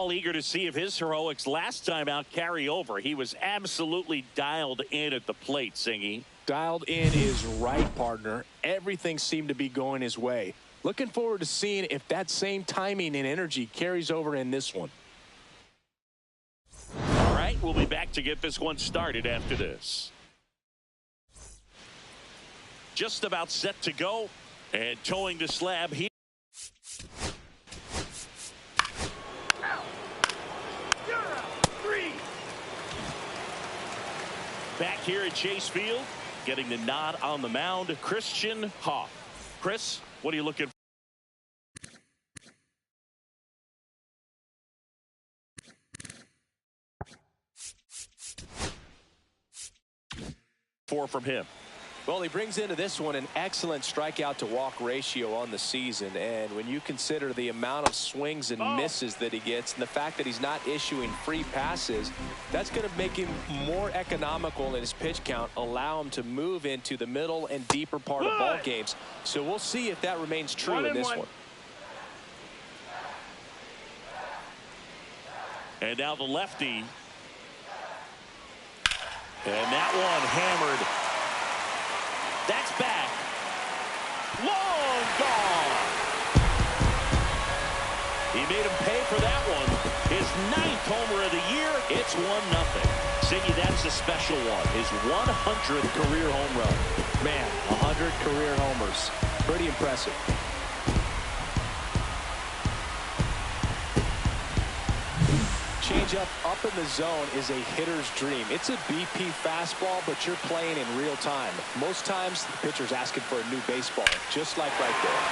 all eager to see if his heroics last time out carry over. He was absolutely dialed in at the plate, Singy. Dialed in is right, partner. Everything seemed to be going his way. Looking forward to seeing if that same timing and energy carries over in this one. All right, we'll be back to get this one started after this. Just about set to go, and towing the slab here. Back here at Chase Field, getting the nod on the mound, Christian Hoff. Chris, what are you looking for from him? Well, he brings into this one an excellent strikeout to walk ratio on the season. And when you consider the amount of swings and misses that he gets and the fact that he's not issuing free passes, that's going to make him more economical in his pitch count, allow him to move into the middle and deeper part of ball games. So we'll see if that remains true in this one. And now the lefty. And that one hammered. That's back. Long gone. He made him pay for that one. His 9th homer of the year. It's 1-0. Siggy, that's a special one. His 100th career home run. Man, 100 career homers. Pretty impressive. Changeup up in the zone is a hitter's dream. It's a BP fastball, but you're playing in real time. Most times, the pitcher's asking for a new baseball, just like right there.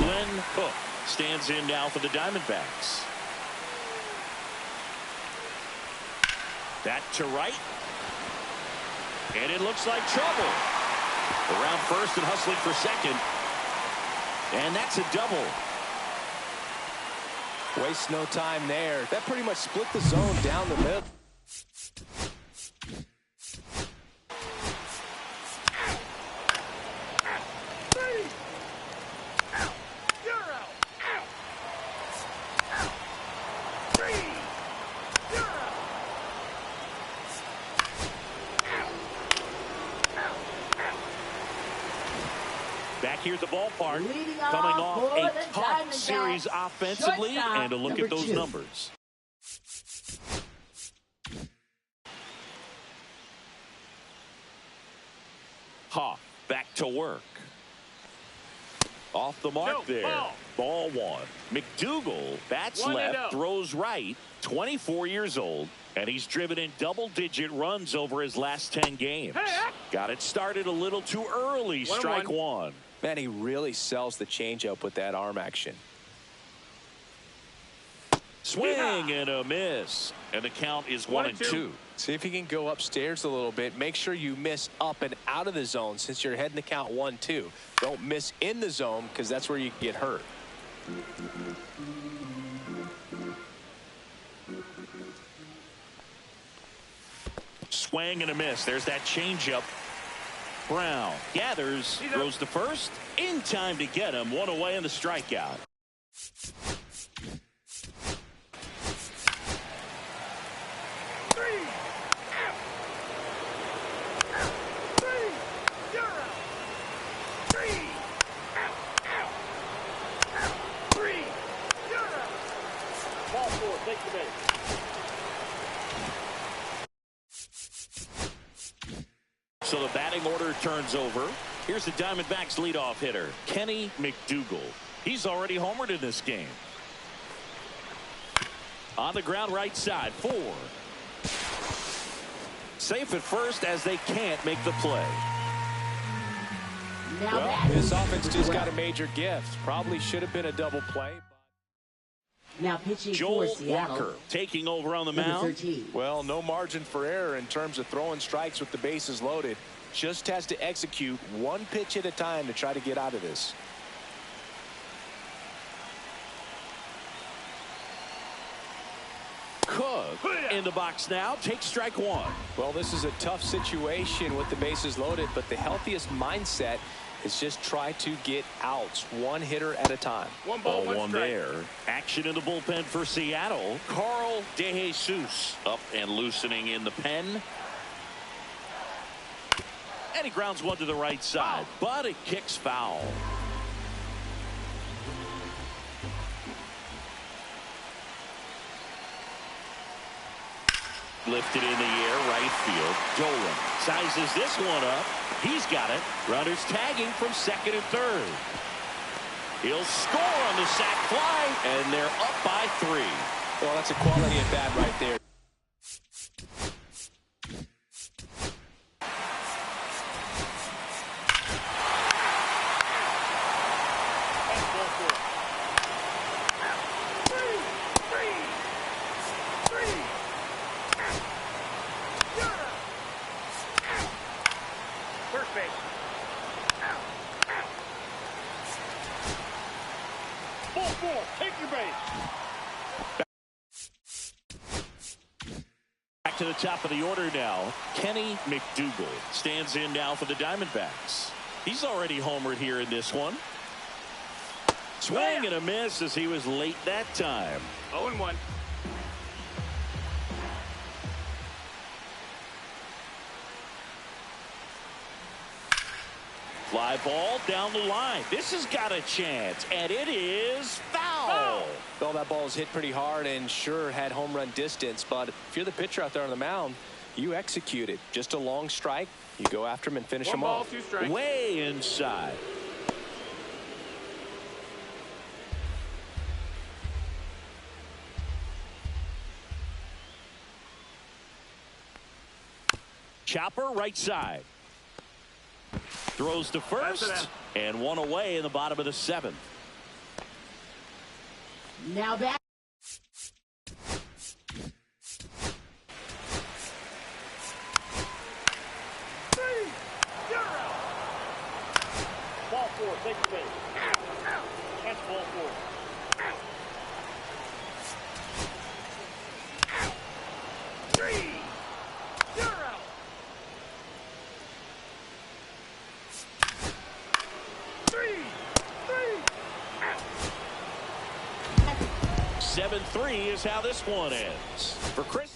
Glenn Cook stands in now for the Diamondbacks. That to right. And it looks like trouble. Around first and hustling for second. And that's a double. Waste no time there. That pretty much split the zone down the middle. Back here at the ballpark, coming off a tough series offensively, and a look at those numbers. Hoff back to work. Off the mark there. Ball one. McDougal bats left, throws right, 24 years old, and he's driven in double-digit runs over his last 10 games. Got it started a little too early. Strike one. Man, he really sells the changeup with that arm action. Swing and a miss. And the count is 1-2. See if you can go upstairs a little bit. Make sure you miss up and out of the zone since you're heading the count 1-2. Don't miss in the zone because that's where you can get hurt. Swing and a miss. There's that changeup. Brown gathers, throws to first, in time to get him. One away in the strikeout. Ball four, take the base. So the batting order turns over. Here's the Diamondbacks leadoff hitter, Kenny McDougal. He's already homered in this game. On the ground right side, 4. Safe at first as they can't make the play. Well, this offense just got a major gift. Probably should have been a double play. Now pitching Joel for Seattle, Walker taking over on the mound. 13. Well, no margin for error in terms of throwing strikes with the bases loaded. Just has to execute one pitch at a time to try to get out of this. Cook in the box now. Takes strike one. Well, this is a tough situation with the bases loaded, but the healthiest mindset is just try to get outs, one hitter at a time. One ball, one there. Action in the bullpen for Seattle. Carl DeJesus up and loosening in the pen. And he grounds one to the right side, but it kicks foul. Lifted in the air, right field. Dolan sizes this one up. He's got it. Runners tagging from second and third. He'll score on the sac fly, and they're up by 3. Well, that's a quality at bat right there. Take your base. Back to the top of the order now. Kenny McDougal stands in now for the Diamondbacks. He's already homered here in this one. Swing and a miss as he was late that time. 0-1. Fly ball down the line. This has got a chance, and it is foul. Well, that ball is hit pretty hard and sure had home run distance, but if you're the pitcher out there on the mound, you execute it. Just a long strike. You go after him and finish him off. 1 ball, 2 strikes. Way inside. Chopper right side. Throws to first, and one away in the bottom of the 7th. Now back. Ball 4, take your base. Catch ball 4. 3. You're out. 7-3 is how this one ends. For Chris.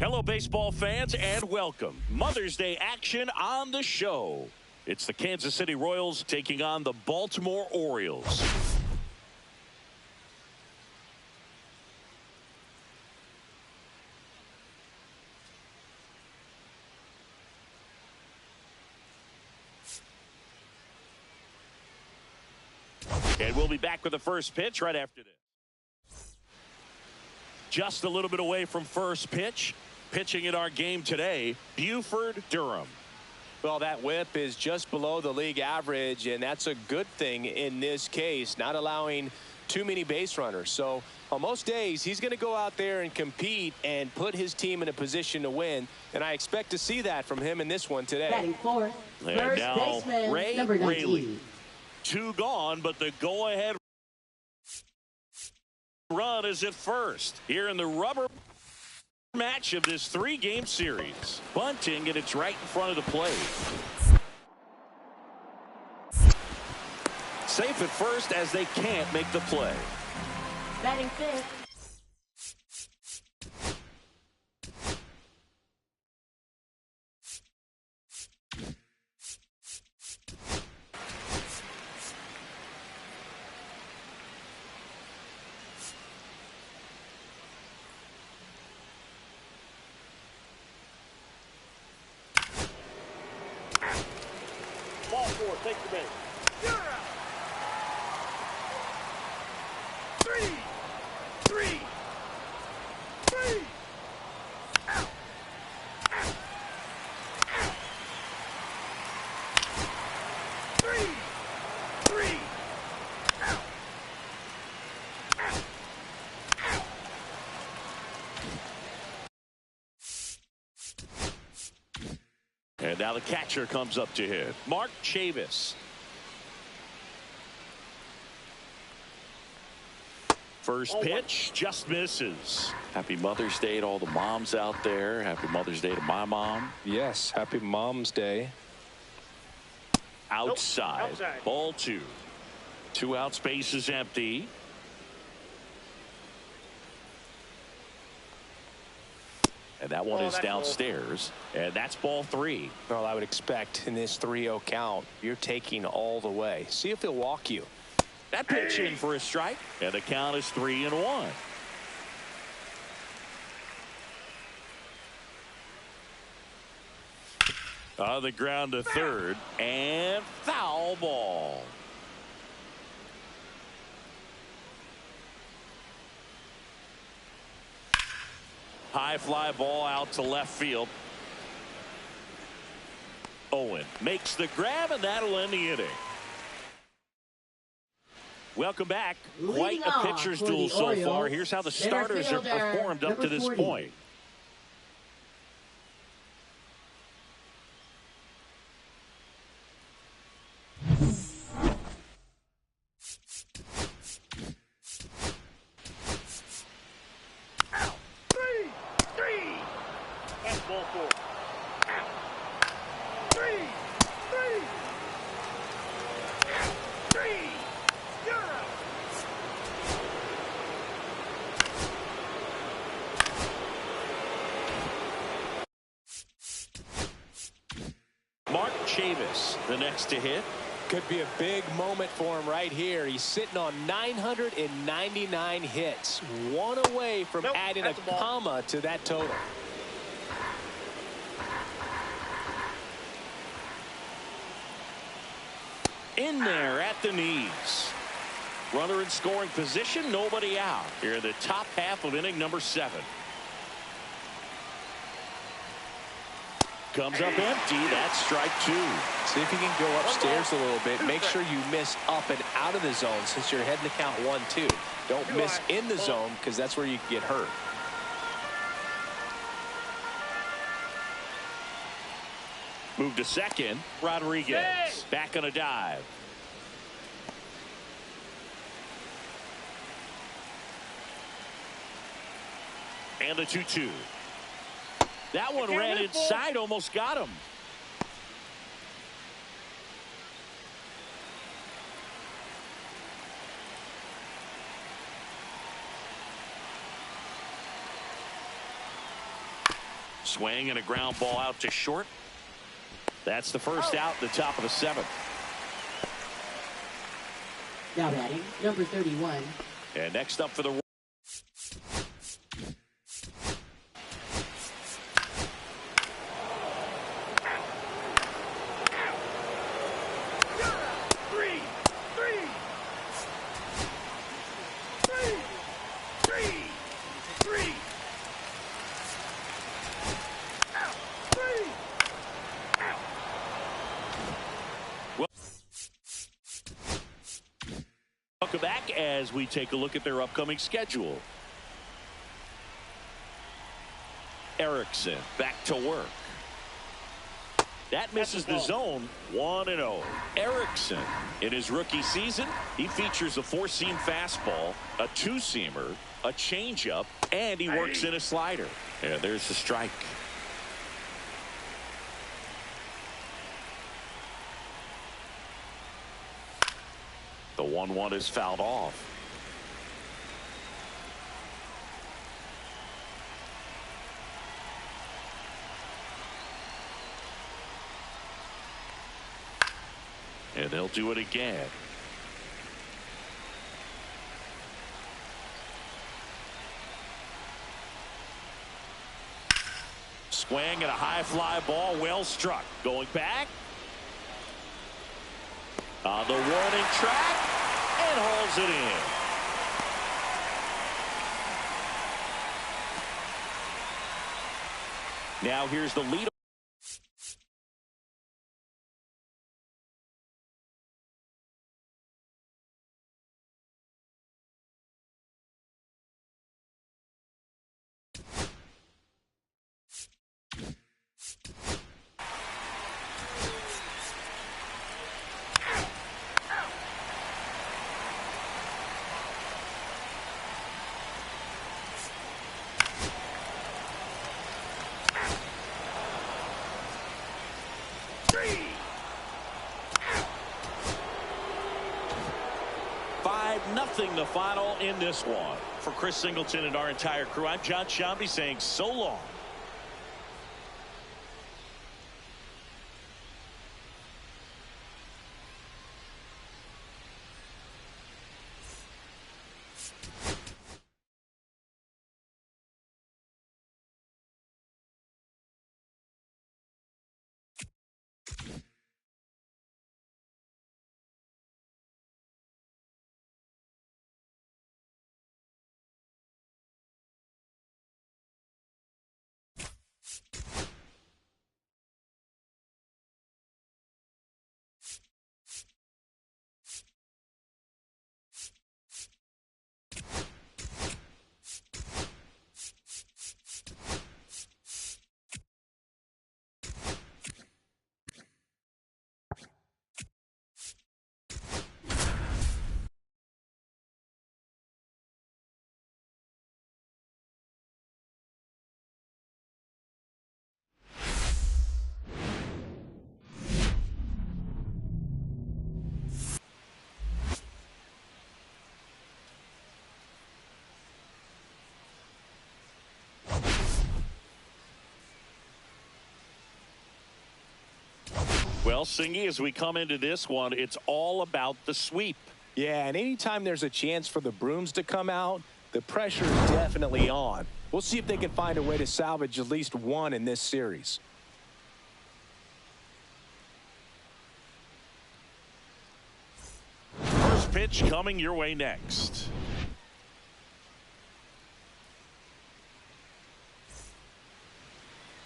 Hello, baseball fans, and welcome. Mother's Day action on the show. It's the Kansas City Royals taking on the Baltimore Orioles. And we'll be back with the first pitch right after this. Just a little bit away from first pitch. Pitching in our game today, Buford Durham. Well, that whip is just below the league average, and that's a good thing in this case, not allowing too many base runners. So on most days, he's going to go out there and compete and put his team in a position to win, and I expect to see that from him in this one today. Batting fourth, And first now baseman, Ray number 19. Rayleigh. 2 gone, but the go-ahead run is at first. Here in the rubber match of this 3-game series. Bunting, and it's right in front of the plate. Safe at first as they can't make the play. Batting fifth, Ball 4, take the base. You're out. 3. Out. Out. Out. 3. Out. Out. Out. And now the catcher comes up to hit. Mark Chavis. First pitch just misses. Happy Mother's Day to all the moms out there. Happy Mother's Day to my mom. Yes, happy Mom's Day. Outside. Nope, outside. Ball 2. 2 out, space is empty. And that one is downstairs. And that's ball 3. Well, I would expect in this 3-0 count, you're taking all the way. See if he'll walk you. That pitch in for a strike. And the count is 3-1. On the ground to third. And foul ball. High fly ball out to left field. Owen makes the grab, and that'll end the inning. Welcome back. Quite a pitcher's duel so far. Here's how the starters have performed up to this point. Out. 3. That's ball 4. Out. 3. Out. 3. You're out. Mark Chavis, the next to hit. Could be a big moment for him right here. He's sitting on 999 hits. One away from adding a comma to that total. In there at the knees. Runner in scoring position, nobody out. Here in the top half of inning number 7. Comes up empty. That's strike 2. See if you can go upstairs a little bit. Make sure you miss up and out of the zone since you're heading to count 1-2. Don't miss in the zone because that's where you can get hurt. Move to second. Rodriguez back on a dive. And the 2-2. That one ran inside, almost got him. swing and a ground ball out to short. That's the first out, the top of the seventh. Now batting, number 31. And next up for the Welcome back as we take a look at their upcoming schedule. Erickson back to work. That misses the zone. 1-0. Erickson, in his rookie season, he features a four-seam fastball, a two-seamer, a changeup, and he works in a slider. And there's the strike. The 1-1 is fouled off. And they'll do it again. Swing and a high fly ball, well struck. Going back. On the warning track, and hauls it in. Now here's the lead. Nothing the final in this one. For Chris Singleton and our entire crew, I'm John Shambi saying so long. Well, Singy, as we come into this one, it's all about the sweep. Yeah, and anytime there's a chance for the brooms to come out, the pressure is definitely on. We'll see if they can find a way to salvage at least one in this series. First pitch coming your way next.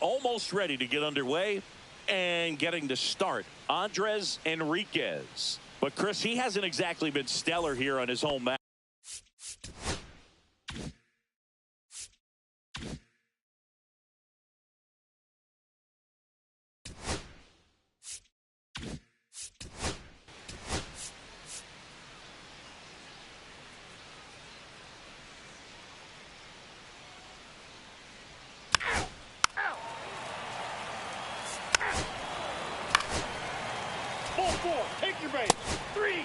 Almost ready to get underway. And getting to start, Andres Enriquez. But Chris, he hasn't exactly been stellar here on his home mat. Take your base. 3.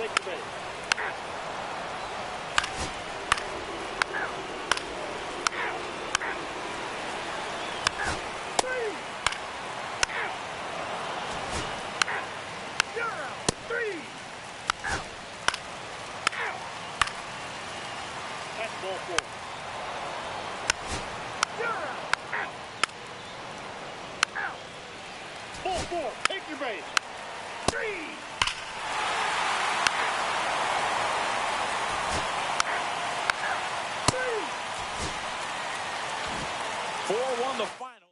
take the base. Ball four. Ball four. Take your base. 4-1 the final.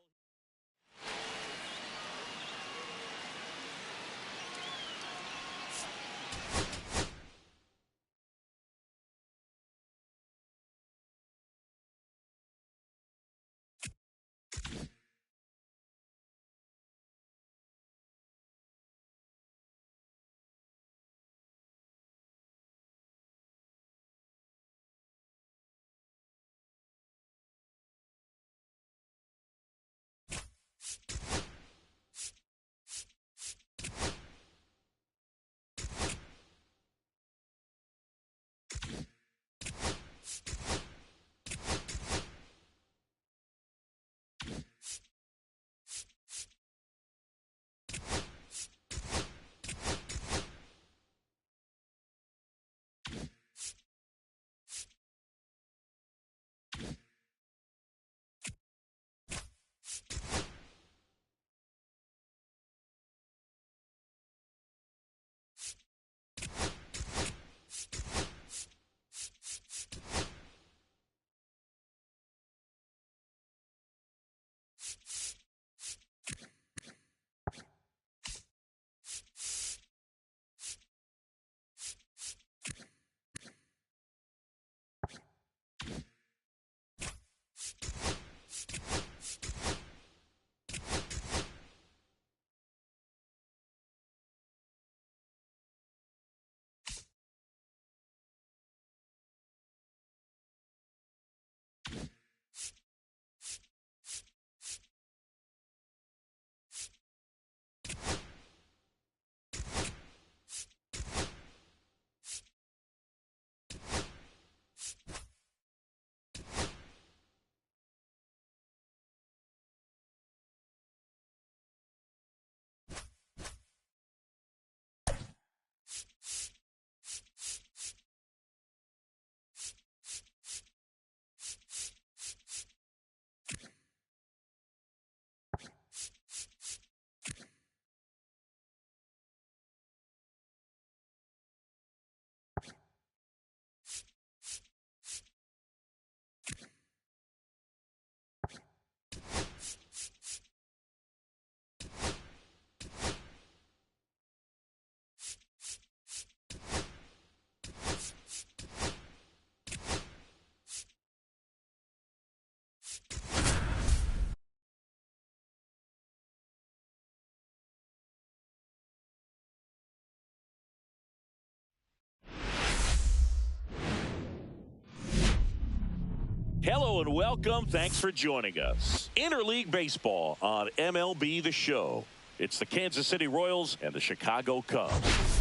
Hello and welcome. Thanks for joining us. Interleague Baseball on MLB The Show. It's the Kansas City Royals and the Chicago Cubs.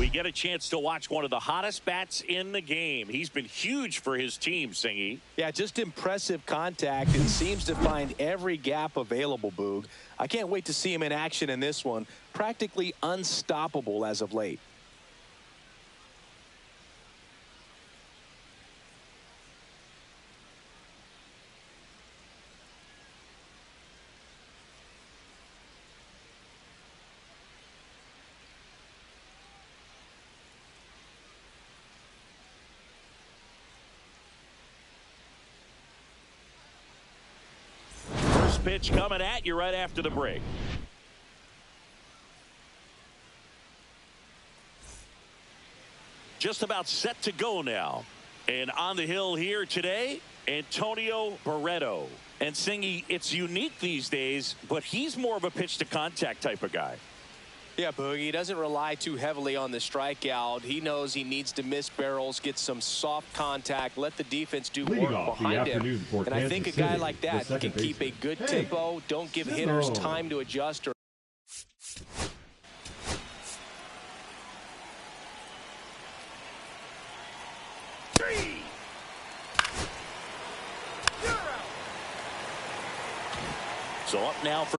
We get a chance to watch one of the hottest bats in the game. He's been huge for his team, Singy. Yeah, just impressive contact and seems to find every gap available, Boog. I can't wait to see him in action in this one. Practically unstoppable as of late. Pitch coming at you right after the break. Just about set to go now. And on the hill here today, Antonio Barreto. And Singy, it's unique these days, but he's more of a pitch to contact type of guy. Yeah, Boog, he doesn't rely too heavily on the strikeout. He knows he needs to miss barrels, get some soft contact, let the defense do work behind him. And I think a guy like that can keep a good tempo, don't give hitters time to adjust. So up now for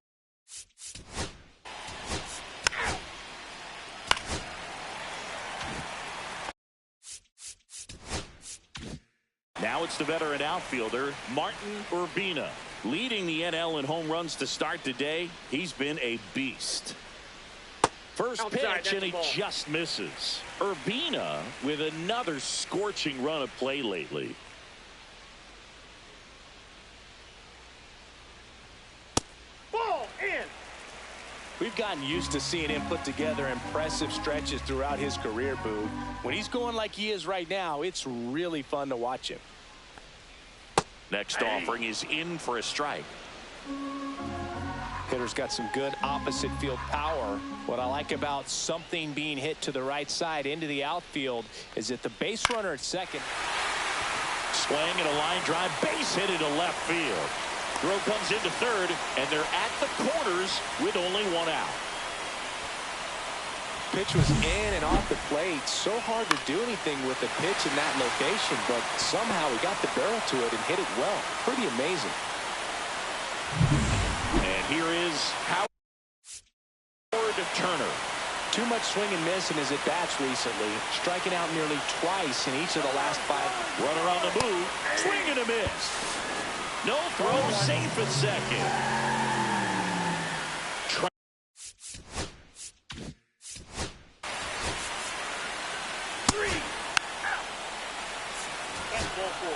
now it's the veteran outfielder Martin Urbina, leading the NL in home runs to start today. He's been a beast. First pitch, and he just misses. Urbina with another scorching run of play lately. Ball in. We've gotten used to seeing him put together impressive stretches throughout his career, Boog. When he's going like he is right now, it's really fun to watch him. Next offering is in for a strike. Hitter's got some good opposite field power. What I like about something being hit to the right side into the outfield is that the base runner at second. Swing and a line drive, base hit into left field. Throw comes into third, and they're at the corners with only one out. Pitch was in and off the plate. So hard to do anything with the pitch in that location, but somehow he got the barrel to it and hit it well. Pretty amazing. And here is Howard Turner. Too much swing and miss in his at-bats recently, striking out nearly twice in each of the last 5. Runner on the move, swing and a miss. No throw, safe at second. Three. That's ball 4.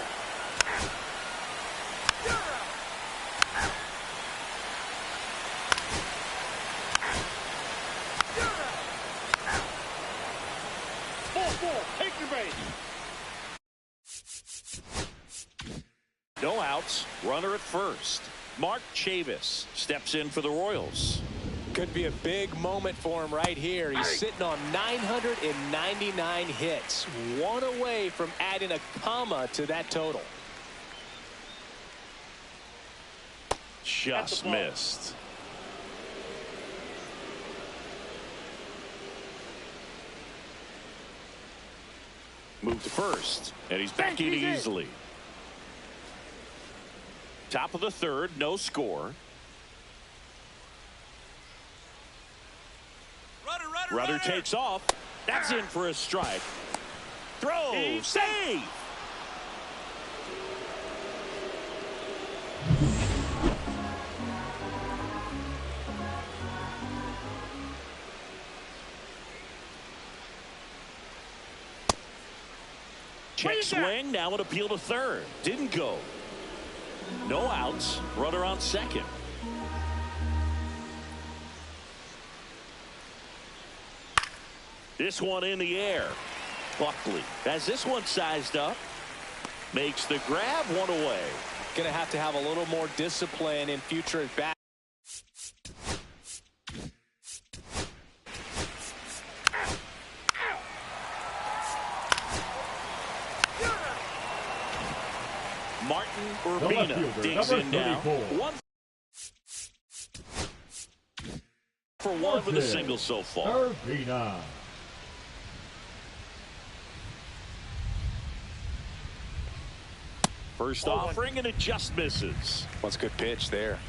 Ball 4. Take your base. No outs, runner at first. Mark Chavis steps in for the Royals. Could be a big moment for him right here. He's sitting on 999 hits. One away from adding a comma to that total. Just missed. Move to first, and he's back in easily. Top of the third, no score. Runner takes off. That's in for a strike. Throw, save. Check swing, now an appeal to third. Didn't go. No outs, runner on second. This one in the air. Buckley has this one sized up. Makes the grab, one away. Gonna have to have a little more discipline in future at bat. Martin Urbina digs in now. 1 for 1 with a single so far. Urbina. First offering, and it just misses. That's a good pitch there.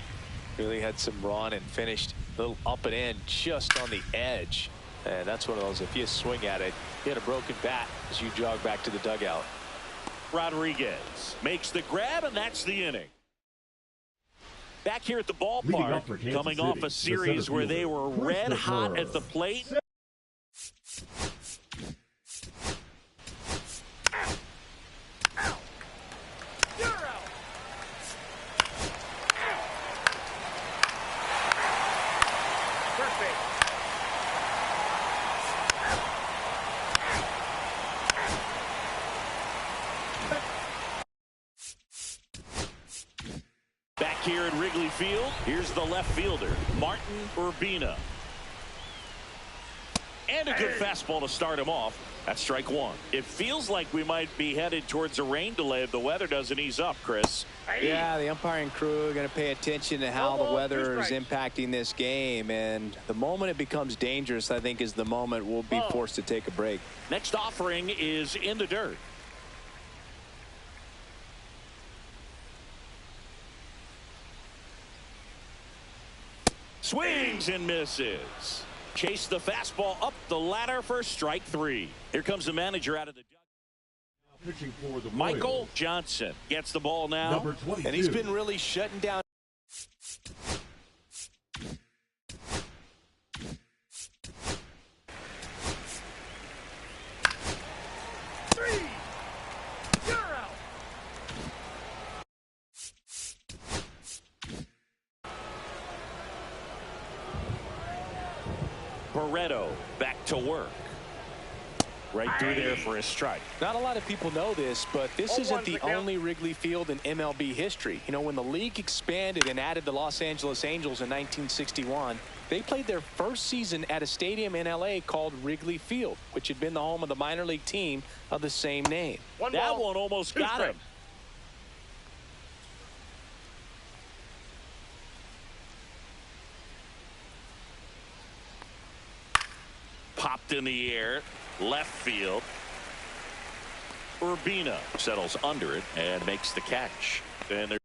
Really had some run and finished a little up and in just on the edge. And that's one of those, if you swing at it, you hit a broken bat as you jog back to the dugout. Rodriguez makes the grab, and that's the inning. Back here at the ballpark, coming off a series where they were red hot at the plate. Here at Wrigley Field, here's the left fielder, Martin Urbina. And a good fastball to start him off. That's strike one. It feels like we might be headed towards a rain delay if the weather doesn't ease up, Chris. Yeah, the umpiring crew are going to pay attention to how the weather is impacting this game. And the moment it becomes dangerous, I think, is the moment we'll be forced to take a break. Next offering is in the dirt. Swings and misses. Chase the fastball up the ladder for strike three. Here comes the manager out of the pitching for the Michael Johnson gets the ball now. Number 22. And he's been really shutting down. You're out. Barreto back to work. Right through there for a strike. Not a lot of people know this, but this isn't the only Wrigley Field in MLB history. You know, when the league expanded and added the Los Angeles Angels in 1961, they played their first season at a stadium in L.A. called Wrigley Field, which had been the home of the minor league team of the same name. That one almost got him. Popped in the air. Left field. Urbina settles under it and makes the catch. And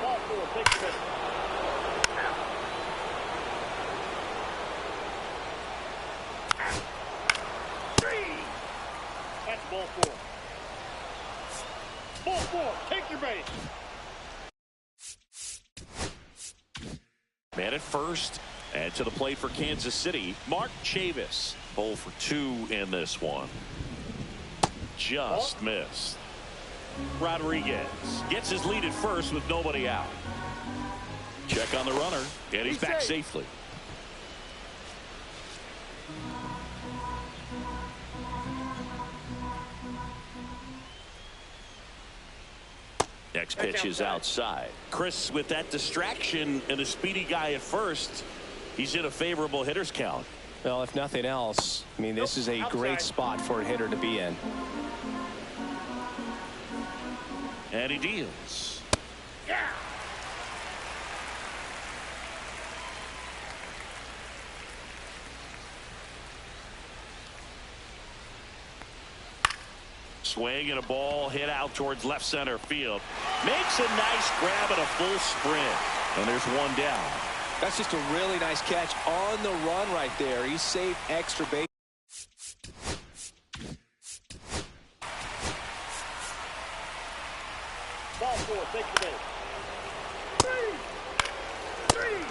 Ball four. Take the base. That's ball four. Ball four. Take your base. man at first, and to the plate for Kansas City, Mark Chavis. 0 for 2 in this one. Just missed. Rodriguez gets his lead at first with nobody out. Check on the runner, and he's back safely. Next pitch is outside. Chris, with that distraction and a speedy guy at first, he's in a favorable hitter's count. Well, if nothing else, I mean, this is a great spot for a hitter to be in. And he deals. Yeah. Swing and a ball hit out towards left center field. Makes a nice grab and a full sprint. And there's one down. That's just a really nice catch on the run right there. He saved extra base. Ball four, take the base. Three.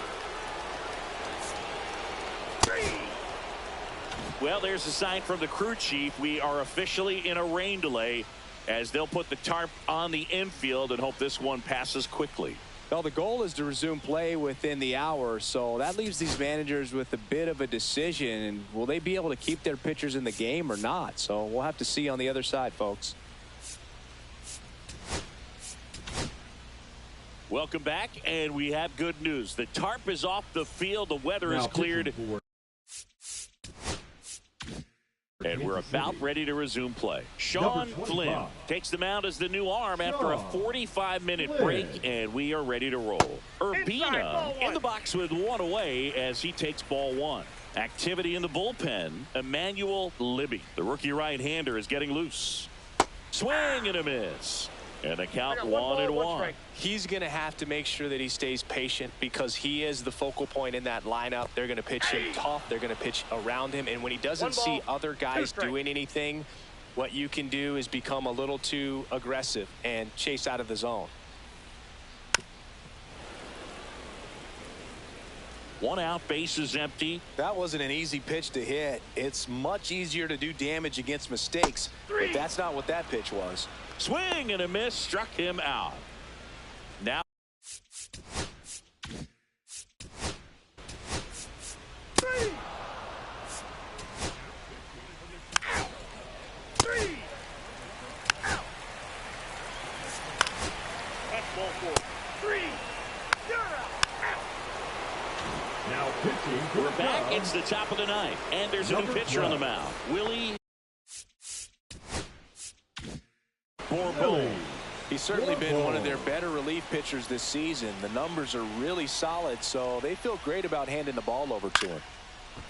Well, there's a sign from the crew chief. We are officially in a rain delay as they'll put the tarp on the infield and hope this one passes quickly. Well, the goal is to resume play within the hour, so that leaves these managers with a bit of a decision. And will they be able to keep their pitchers in the game or not? So we'll have to see on the other side, folks. Welcome back, and we have good news. The tarp is off the field. The weather is cleared. And we're about ready to resume play. Sean Flynn takes the mound as the new arm after a 45-minute break, and we are ready to roll. Urbina in the box with one away as he takes ball one. Activity in the bullpen. Emmanuel Libby, the rookie right-hander, is getting loose. Swing and a miss. And the count 1-1. He's going to have to make sure that he stays patient because he is the focal point in that lineup. They're going to pitch him tough. They're going to pitch around him. And when he doesn't see other guys doing anything, what you can do is become a little too aggressive and chase out of the zone. One out, base is empty. That wasn't an easy pitch to hit. It's much easier to do damage against mistakes, but that's not what that pitch was. Swing and a miss, struck him out. Now That's ball four. It's the top of the ninth, and there's a new pitcher on the mound. Willie Bourbon. He's certainly been one of their better relief pitchers this season. The numbers are really solid, so they feel great about handing the ball over to him.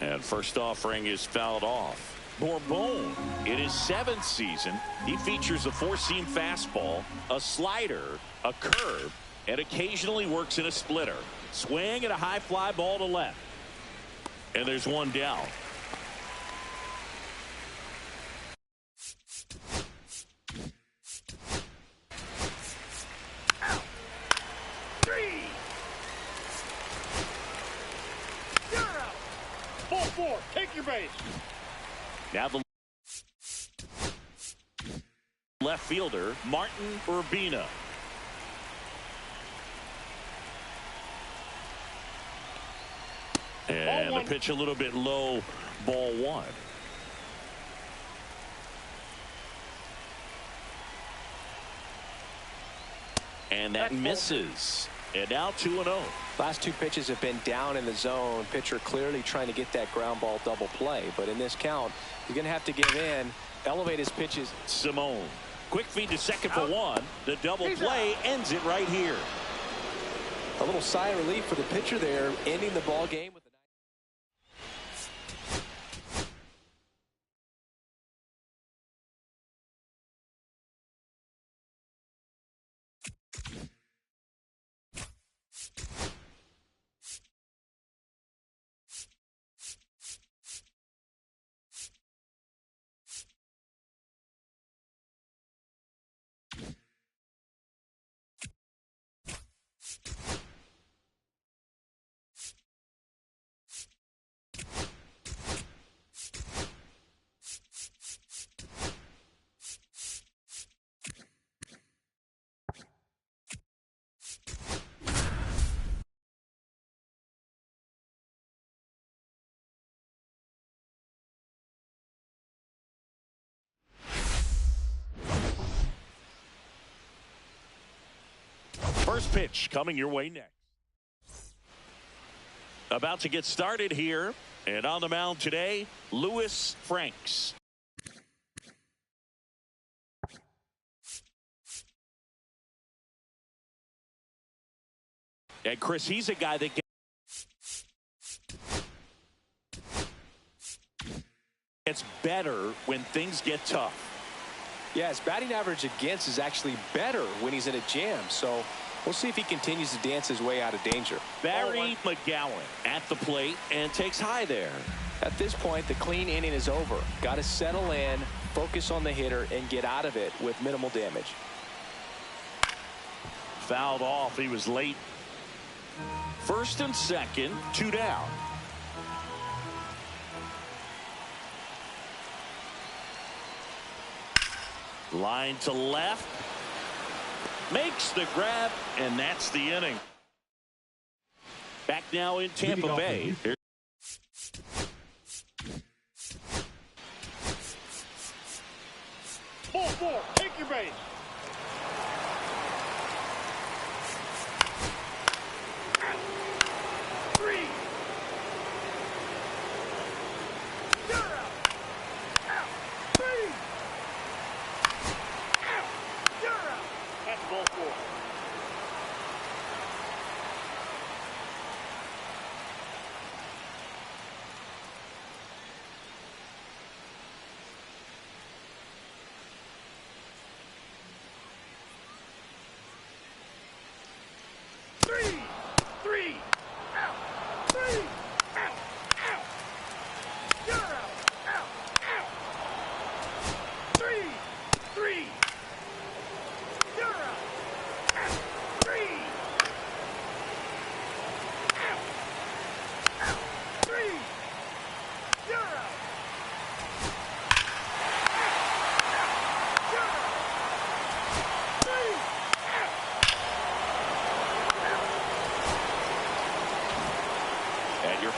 And first offering is fouled off. Bourbon, in his 7th season, he features a 4-seam fastball, a slider, a curve, and occasionally works in a splitter. Swing and a high fly ball to left. And there's one down. Ball 4, take your base. Now the left fielder, Martin Urbina. And the pitch a little bit low, ball 1. And that misses. And now 2-0. Last 2 pitches have been down in the zone. Pitcher clearly trying to get that ground ball double play. But in this count, he's going to have to give in, elevate his pitches. Simone. Quick feed to second for 1. The double play ends it right here. A little sigh of relief for the pitcher there, ending the ball game with First pitch coming your way next. About to get started here, and on the mound today, Louis Franks. And Chris, he's a guy that gets better when things get tough. Yeah, his batting average against is actually better when he's in a jam. So we'll see if he continues to dance his way out of danger. Barry McGowan at the plate and takes high there. At this point, the clean inning is over. Got to settle in, focus on the hitter, and get out of it with minimal damage. Fouled off. He was late. First and second, 2 down. Line to left. Makes the grab, and that's the inning. Back now in Tampa Bay. Ball 4, take your base.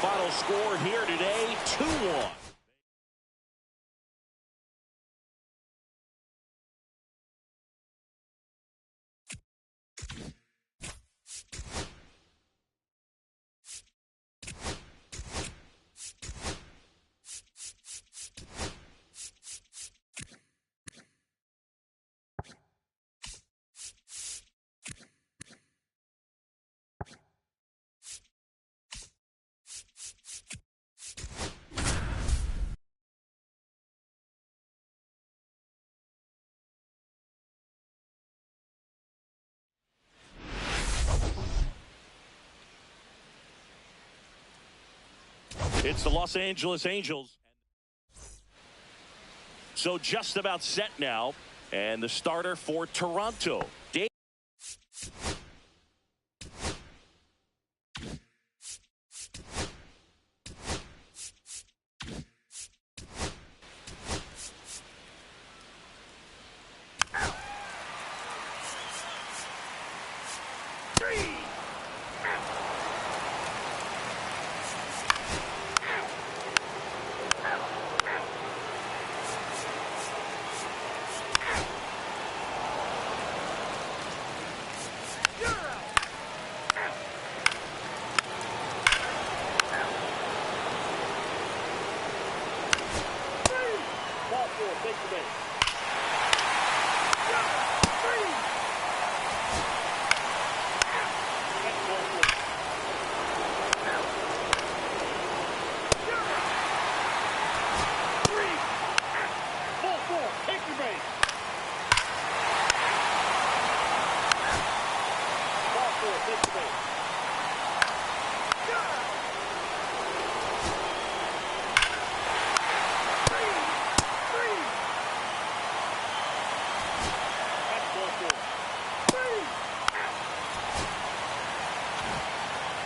Final score here today, 2-1. It's the Los Angeles Angels. So just about set now. And the starter for Toronto.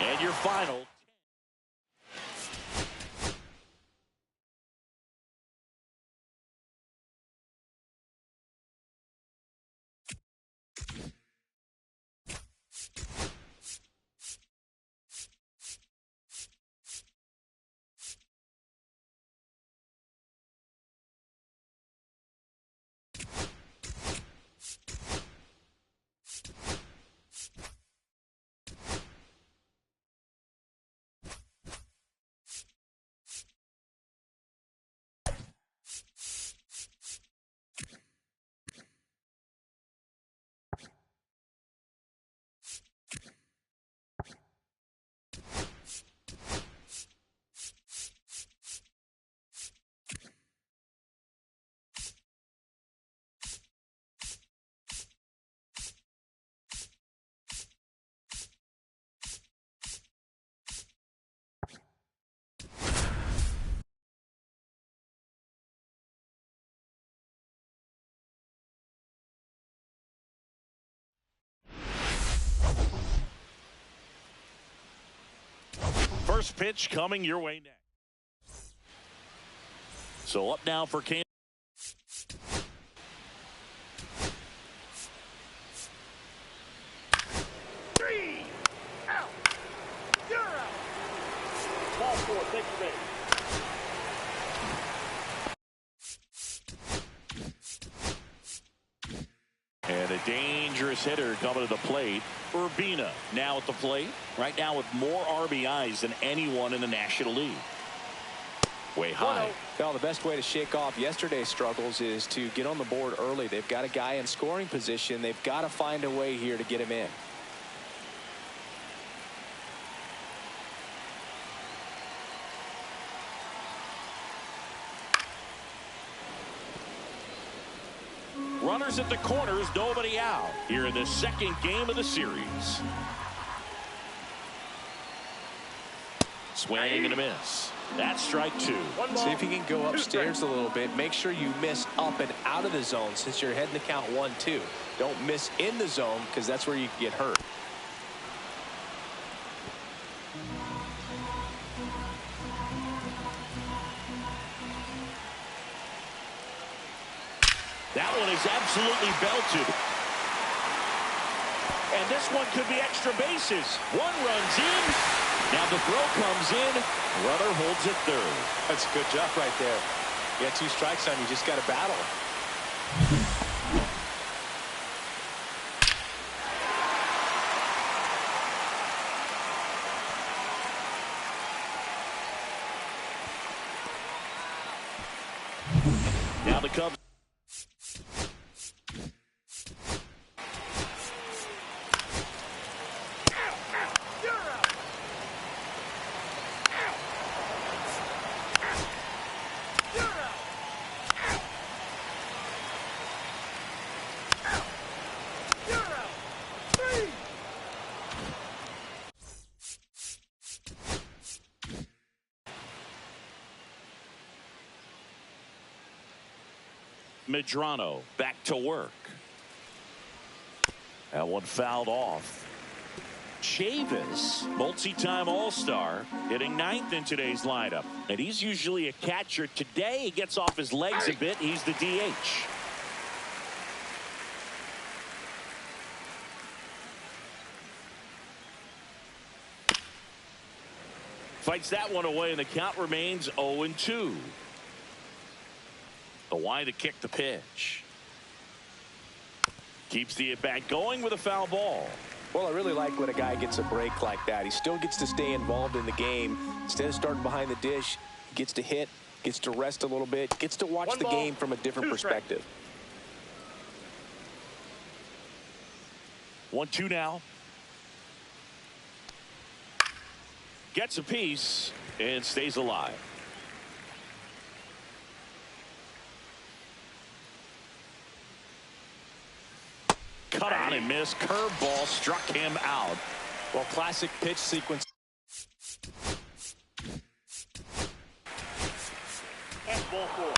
And your final. First pitch coming your way next. So up now for Kansas. Out. You're out. Ball four. Take the base. And a dangerous hitter coming to the plate. Urbina now at the plate. Right now with more RBIs than anyone in the National League. Way high. Well, the best way to shake off yesterday's struggles is to get on the board early. They've got a guy in scoring position. They've got to find a way here to get him in. Runners at the corners, nobody out here in the second game of the series. Swing and a miss. That's strike two. See if you can go upstairs a little bit. Make sure you miss up and out of the zone since you're heading to count 1-2. Don't miss in the zone because that's where you can get hurt. That one is absolutely belted. And this one could be extra bases. One runs in. Now the throw comes in. Runner holds it third. That's a good job right there. You got two strikes on you. Just got to battle. Now the Cubs. Medrano back to work. That one fouled off. Chavis, multi-time All-Star, hitting ninth in today's lineup. And he's usually a catcher. Today he gets off his legs a bit. He's the DH. Fights that one away, and the count remains 0-2. The wide to kick the pitch. Keeps the at-bat going with a foul ball. Well, I really like when a guy gets a break like that. He still gets to stay involved in the game. Instead of starting behind the dish, he gets to hit, gets to rest a little bit, gets to watch the game from a different perspective. 1-2 now. Gets a piece and stays alive. Cut on and missed. Curveball struck him out. Well, classic pitch sequence. That's ball 4.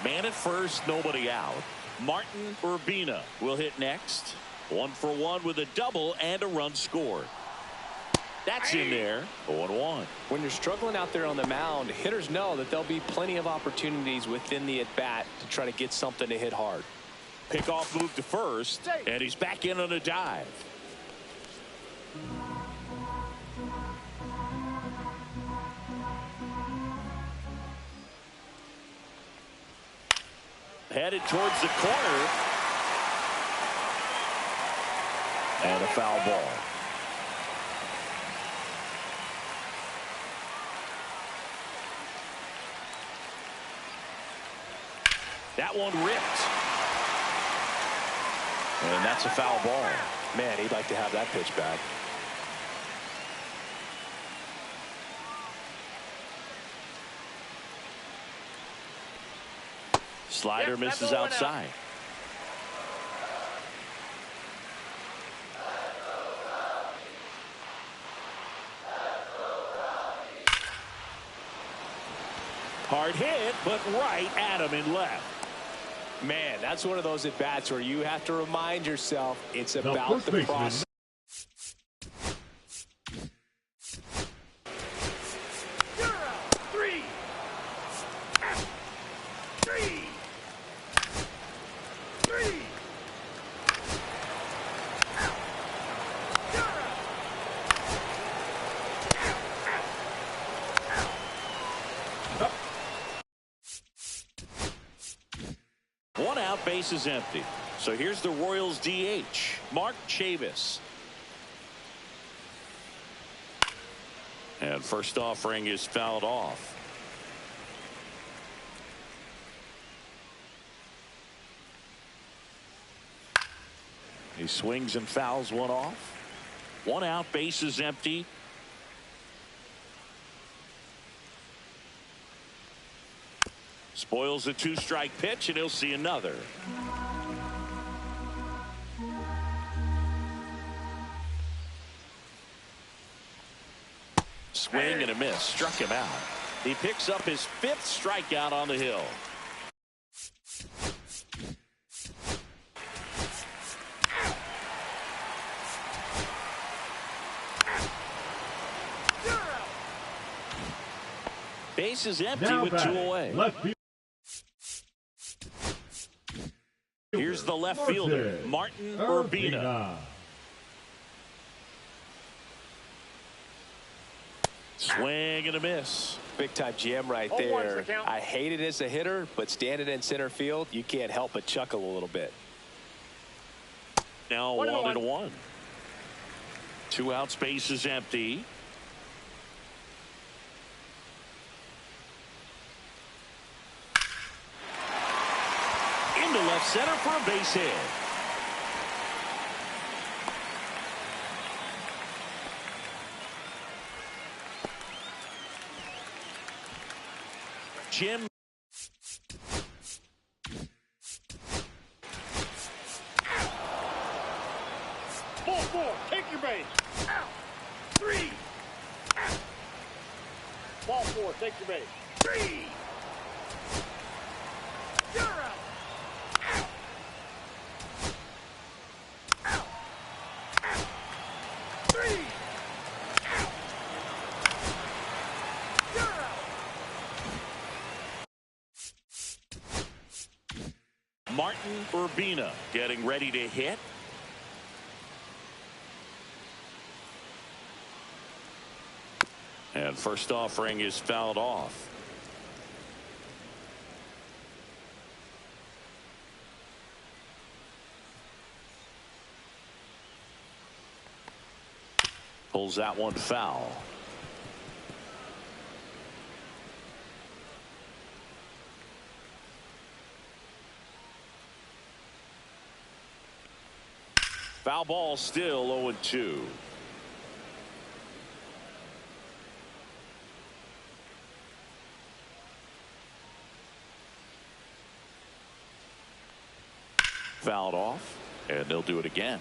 Man at first, nobody out. Martin Urbina will hit next. 1-for-1 with a double and a run scored. That's in there. 0-1. When you're struggling out there on the mound, hitters know that there'll be plenty of opportunities within the at-bat to try to get something to hit hard. Pickoff move to first, and he's back in on a dive. Headed towards the corner. And a foul ball. That one ripped. And that's a foul ball. Man, he'd like to have that pitch back. Slider misses outside. Hard hit, but right at him and left. Man, that's one of those at-bats where you have to remind yourself it's about the process. One out, base is empty. So here's the Royals DH, Mark Chavis. And first offering is fouled off. He swings and fouls one off. One out, base is empty. Spoils the two-strike pitch, and he'll see another. Swing and a miss. Struck him out. He picks up his 5th strikeout on the hill. Base is empty Now with back, 2 away. left field. Here's the left fielder, Martin Urbina. Swing and a miss. Big time jam right there. I hate it as a hitter, but standing in center field, you can't help but chuckle a little bit. Now 1-1. 2 outs, base is empty. Into left center for a base hit. Jim. Ball four. Take your base. Out. 3. Out. Ball four. Take your base. 3. You're out. Out. Out. Out. 3. Out. You're out. Martin Urbina getting ready to hit. And first offering is fouled off. Pulls that one foul. Foul ball, still 0-2. Fouled off, and they'll do it again.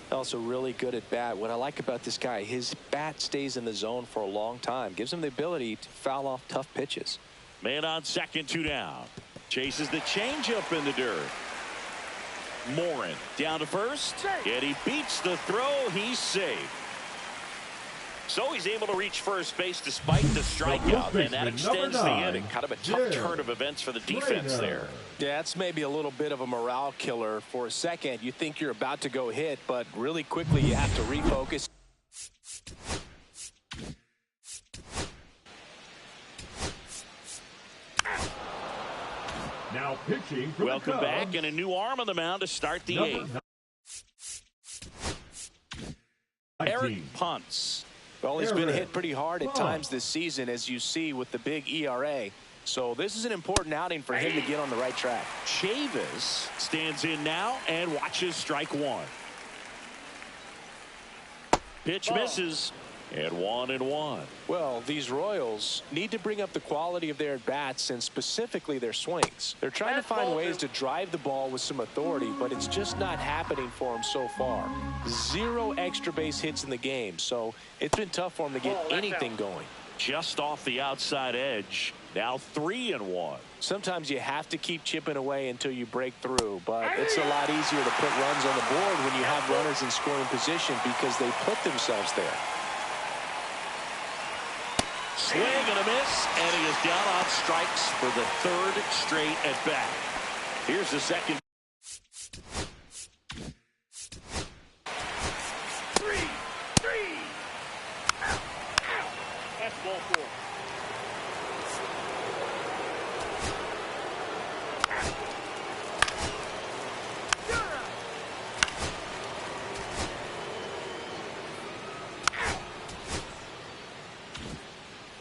Also really good at bat. What I like about this guy, his bat stays in the zone for a long time. Gives him the ability to foul off tough pitches. Man on second, 2 down. Chases the changeup in the dirt. Morin down to first, and he beats the throw. He's safe. So he's able to reach first base despite the strikeout, and that extends the inning. Kind of a tough turn of events for the defense there. Yeah, it's maybe a little bit of a morale killer. For a second, you think you're about to go hit, but really quickly you have to refocus. Now pitching for Welcome the back, and a new arm on the mound to start the eighth. Eric punts. Well, he's been hit pretty hard at times this season, as you see with the big ERA. So this is an important outing for him to get on the right track. Chavis stands in now and watches strike one. Pitch misses, and 1-1. Well, these Royals need to bring up the quality of their at-bats and specifically their swings. They're trying to find ways to drive the ball with some authority, but it's just not happening for them so far. 0 extra base hits in the game, so it's been tough for them to get anything going. Just off the outside edge. Now 3-1. Sometimes you have to keep chipping away until you break through, but it's a lot easier to put runs on the board when you have runners in scoring position because they put themselves there. Swing and a miss, and he is down on strikes for the 3rd straight at bat. Here's the second. 3. Out. That's ball four.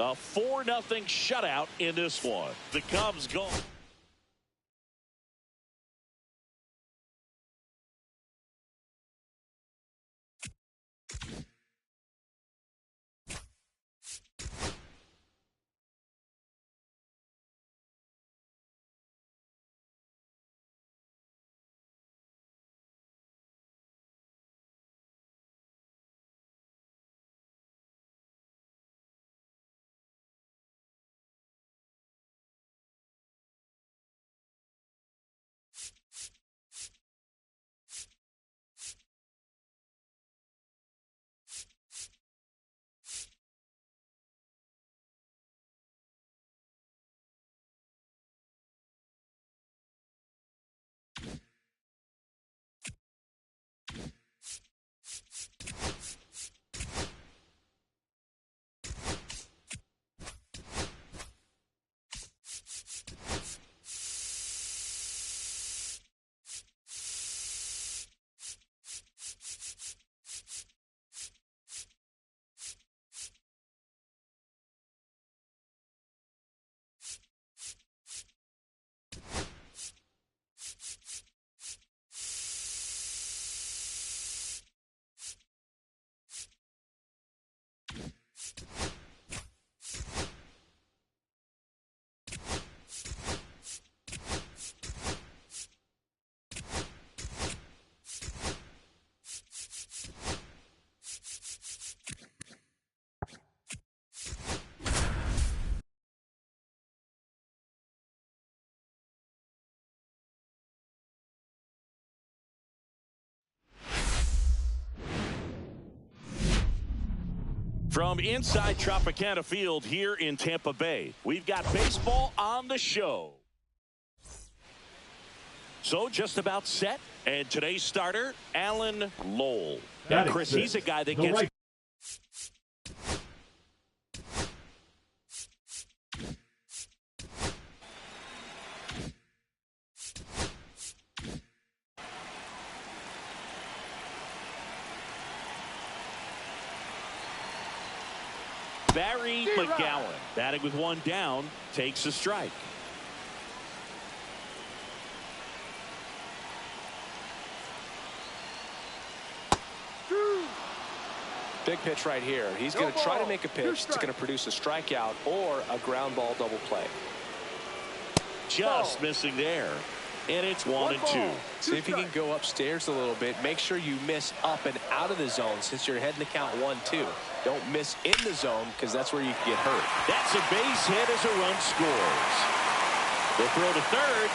A 4-0 shutout in this one. The Cubs go. From inside Tropicana Field here in Tampa Bay, we've got baseball on the show. So just about set, and today's starter, Alan Lowell. Now, Chris, he's a guy that gets... Barry McGowan, batting with one down, takes a strike. Big pitch right here. He's going to try to make a pitch that's going to produce a strikeout or a ground ball double play. Just missing there. And it's 1-2. See if you can go upstairs a little bit. Make sure you miss up and out of the zone since you're heading to count 1-2. Don't miss in the zone because that's where you can get hurt. That's a base hit as a run scores. The throw to third.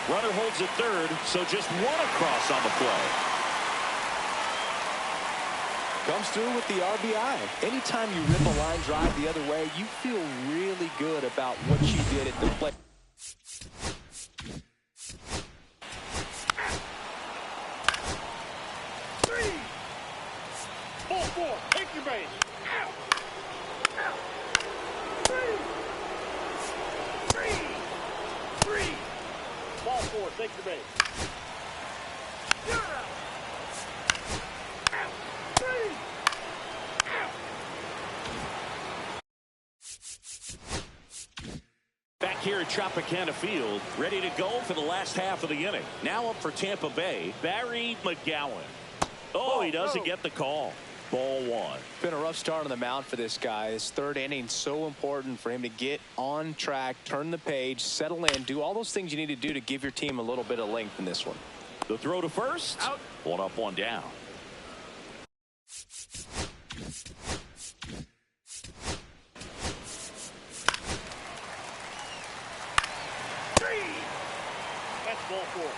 Runner holds at third, so just one across on the play. Comes through with the RBI. Anytime you rip a line drive the other way, you feel really good about what you did at the plate. Ball four, take your base. Out. Three. Ball four, take your base. You're out. Back here at Tropicana Field, ready to go for the last half of the inning. Now up for Tampa Bay, Barry McGowan. Oh, he doesn't get the call. Ball one. Been a rough start on the mound for this guy. His third inning so important for him to get on track, turn the page, settle in, do all those things you need to do to give your team a little bit of length in this one. The throw to first. Out. One up, one down. That's ball four.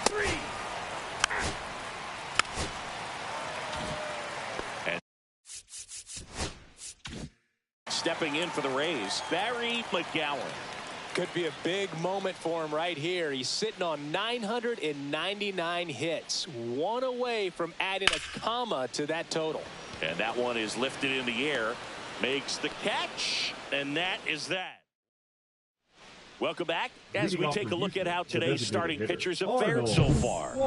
Three. And stepping in for the Rays, Barry McGowan. Could be a big moment for him right here. He's sitting on 999 hits, one away from adding a comma to that total. And that one is lifted in the air, makes the catch, and that is that. Welcome back as we take a look at how today's starting pitchers have fared so far.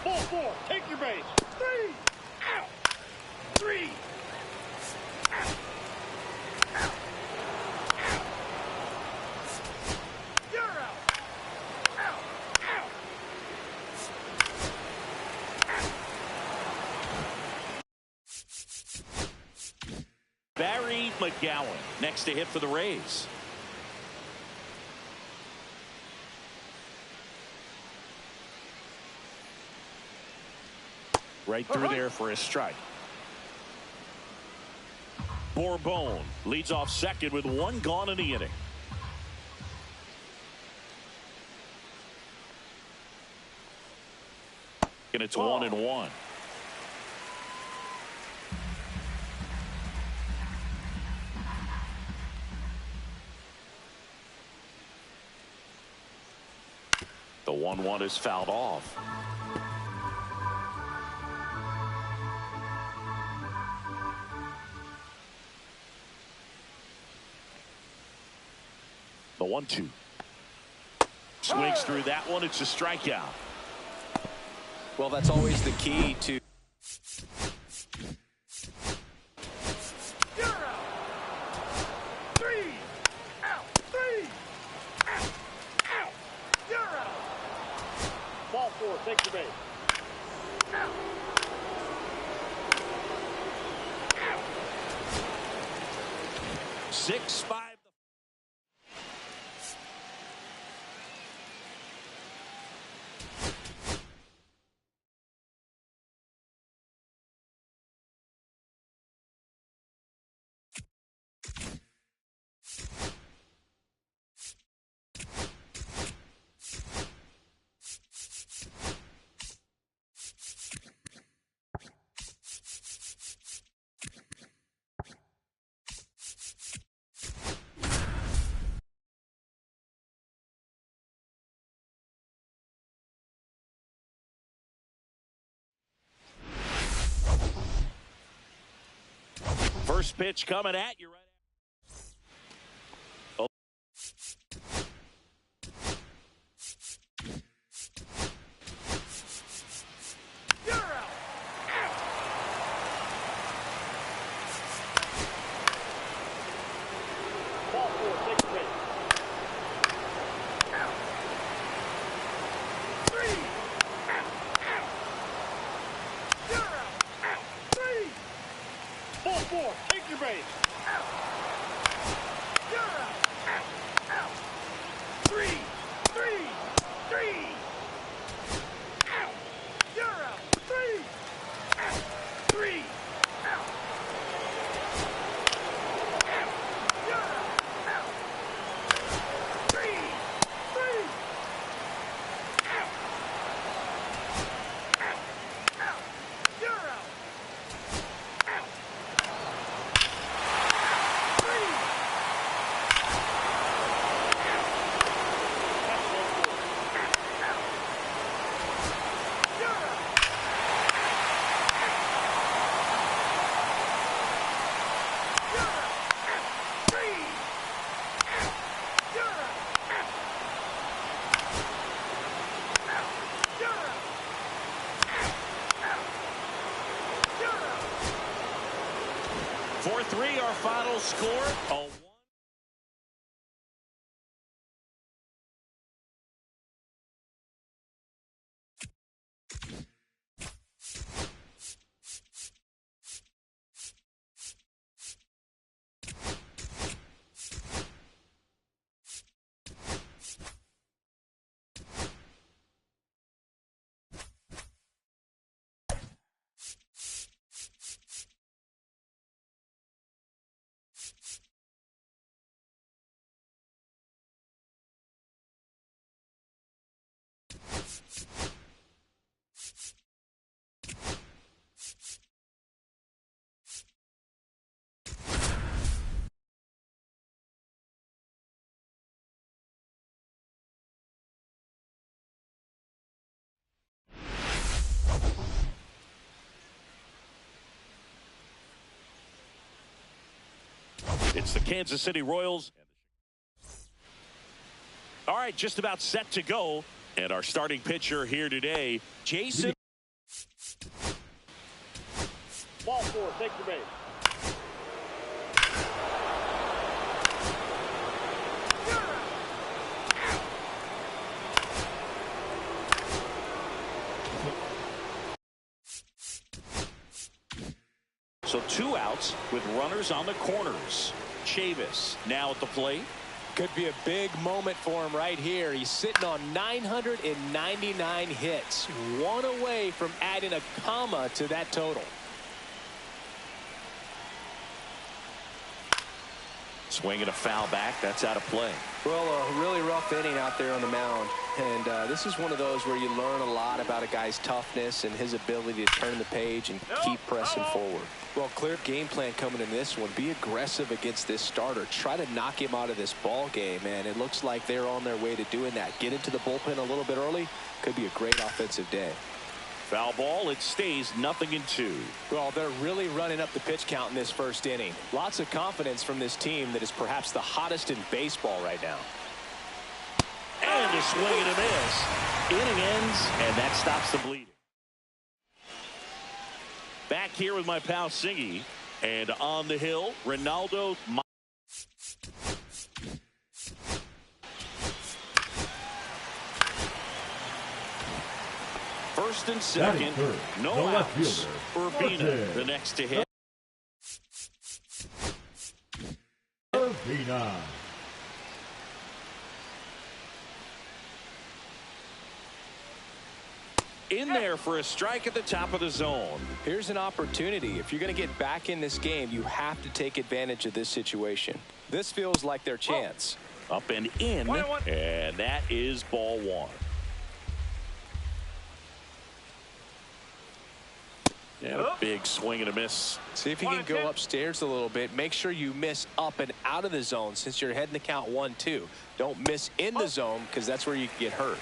Ball four, take your base. Three. Out. Three. Out. Out. Out. You're out. Out. Out. Barry McGowan next to hit for the Rays. Right through there for a strike. Bourbon leads off second with one gone in the inning. And it's 1-1. The 1-1 is fouled off. The 1-2. Swings through that one. It's a strikeout. Well, that's always the key to. You're out. Three. Out. Three. Out. Out. You're out. Ball four, take your base. Out. Out. 6-5. First pitch coming at you right after. Take your base. You're out. Three. You're out. Three. You're out. Three. You're out. 4-3 our final score. It's the Kansas City Royals. All right, just about set to go. And our starting pitcher here today, Jason. Ball four, take your base. So 2 outs with runners on the corners. Chavis now at the plate. Could be a big moment for him right here. He's sitting on 999 hits. 1 away from adding a comma to that total. Swinging a foul back. That's out of play. Well, a really rough inning out there on the mound. And this is one of those where you learn a lot about a guy's toughness and his ability to turn the page and keep pressing forward. Well, clear game plan coming in this one. Be aggressive against this starter. Try to knock him out of this ball game, and it looks like they're on their way to doing that. Get into the bullpen a little bit early. Could be a great offensive day. Foul ball. It stays 0-2. Well, they're really running up the pitch count in this first inning. Lots of confidence from this team that is perhaps the hottest in baseball right now. And a swing and a miss. Inning ends, and that stops the bleeding. Back here with my pal Singy, and on the hill, Ronaldo. First and second, no outs. Urbina, the next to hit. Urbina. In there for a strike at the top of the zone. Here's an opportunity. If you're going to get back in this game, you have to take advantage of this situation. This feels like their chance. Up and in, and that is ball 1. And a big swing and a miss. See if you can go upstairs a little bit. Make sure you miss up and out of the zone since you're heading to count 1-2. Don't miss in the zone because that's where you can get hurt.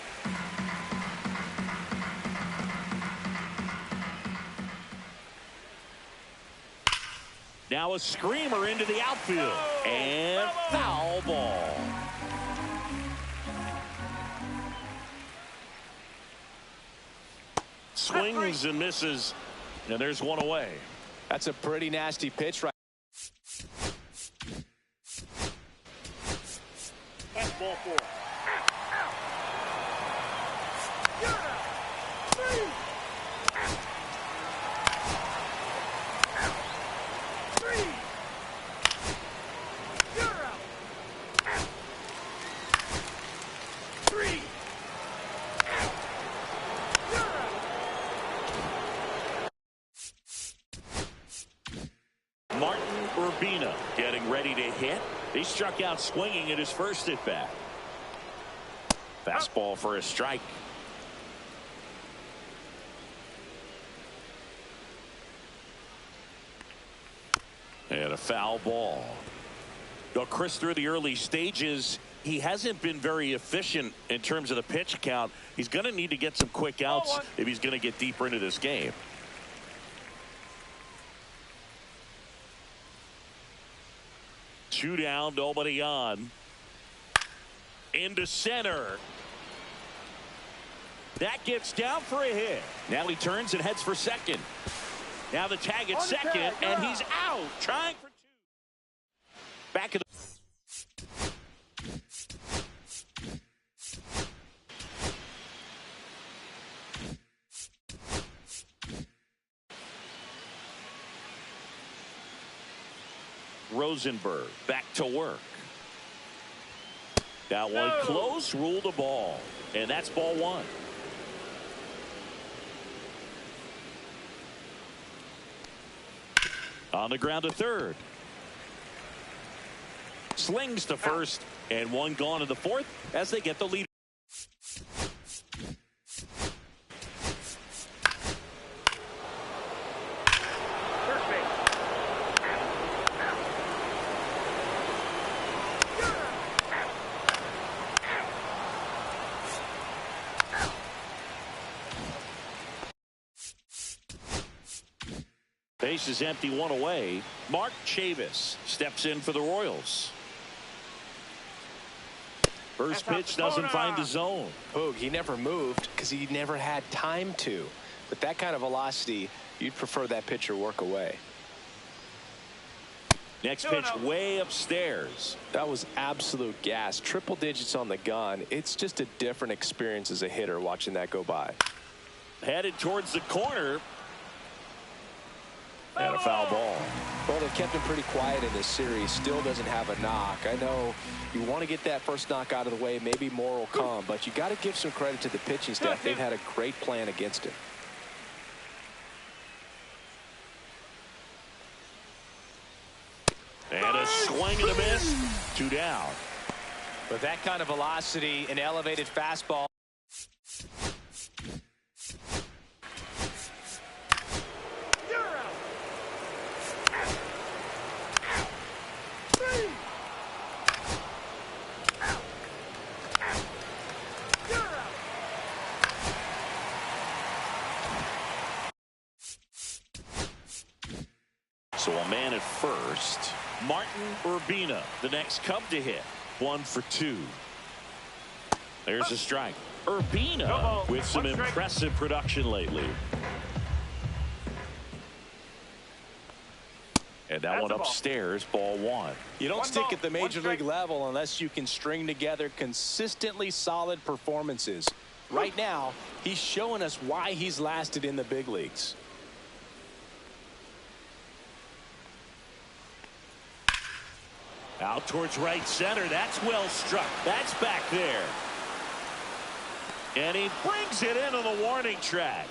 Now a screamer into the outfield. And foul ball. Swings and misses. And there's one away. That's a pretty nasty pitch right. That's ball 4. Martin Urbina getting ready to hit. He struck out swinging at his first at bat. Fastball for a strike. And a foul ball. Well, Chris, through the early stages, he hasn't been very efficient in terms of the pitch count. He's going to need to get some quick outs if he's going to get deeper into this game. Two down, nobody on. Into center. That gets down for a hit. Now he turns and heads for second. Now the tag at second, and he's out. Trying for two. Back of the. Rosenberg back to work. That one close, ruled a ball, and that's ball 1. On the ground to third. Slings to first, and one gone in the fourth as they get the lead. Base is empty, one away. Mark Chavis steps in for the Royals. First pitch doesn't find the zone. Boog, he never moved because he never had time to. With that kind of velocity, you'd prefer that pitcher work away. Next pitch way upstairs. That was absolute gas. Triple digits on the gun. It's just a different experience as a hitter watching that go by. Headed towards the corner. And a foul ball. Well, they've kept him pretty quiet in this series. Still doesn't have a knock. I know you want to get that first knock out of the way. Maybe more will come. But you got to give some credit to the pitching staff. They've had a great plan against him. And a swing and a miss. 2 down. With that kind of velocity, an elevated fastball. So a man at first. Martin Urbina, the next Cub to hit. 1 for 2. There's a strike. Urbina with some impressive production lately. And that one upstairs, ball 1. You don't stick at the major league level unless you can string together consistently solid performances. Right now, he's showing us why he's lasted in the big leagues. Out towards right center. That's well struck. That's back there. And he brings it into the warning track.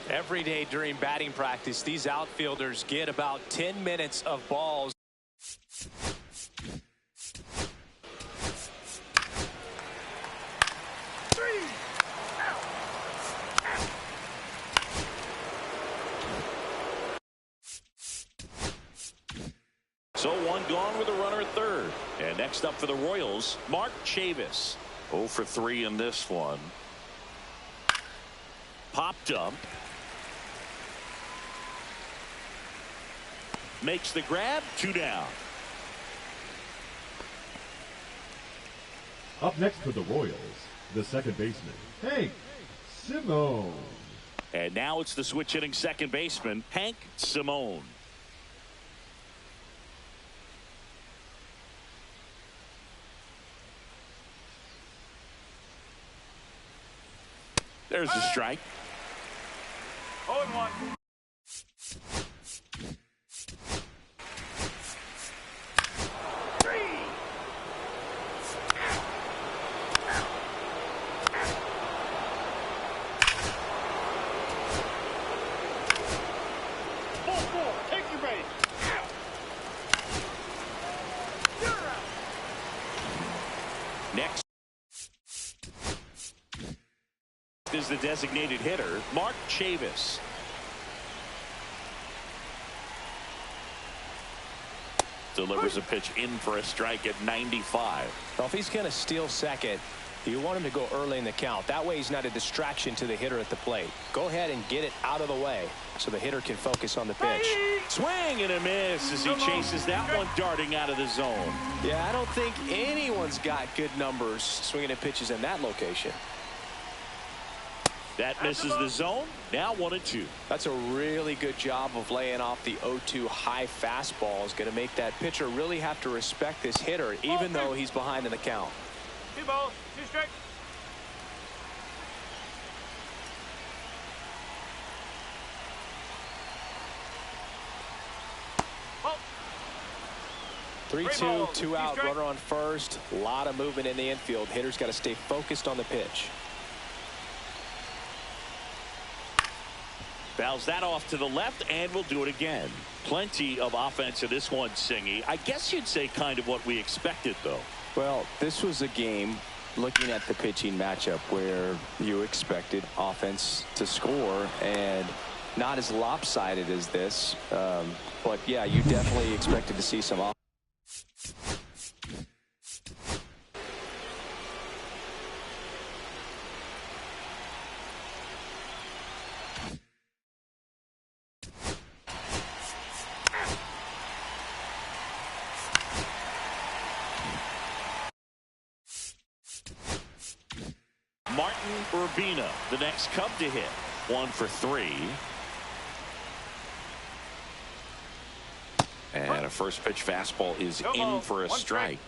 Every day during batting practice, these outfielders get about 10 minutes of balls. So 1 gone with a runner at third. And next up for the Royals, Mark Chavis. 0 for 3 in this one. Popped up. makes the grab. 2 down. Up next for the Royals, the second baseman, Hank Simone. And now it's the switch hitting second baseman, Hank Simone. There's a strike. 0-1. Next is the designated hitter, Mark Chavis. Delivers a pitch in for a strike at 95. Well, if he's going to steal second, you want him to go early in the count. That way he's not a distraction to the hitter at the plate. Go ahead and get it out of the way so the hitter can focus on the pitch. Swing and a miss as he chases that one darting out of the zone. Yeah, I don't think anyone's got good numbers swinging at pitches in that location. That misses the zone. Now 1-2. That's a really good job of laying off the 0-2 high fastball. Is going to make that pitcher really have to respect this hitter, even though he's behind in the count. 2 balls, 2 strikes. Oh. 3-2, 2 out, runner on first. A lot of movement in the infield. Hitter's got to stay focused on the pitch. Fouls that off to the left, and we'll do it again. Plenty of offense in this one, Singy. I guess you'd say kind of what we expected, though. Well, this was a game, looking at the pitching matchup, where you expected offense to score, and not as lopsided as this. But, yeah, you definitely expected to see some offense. Martin Urbina, the next Cub to hit. 1 for 3. And a first pitch fastball is in for a strike.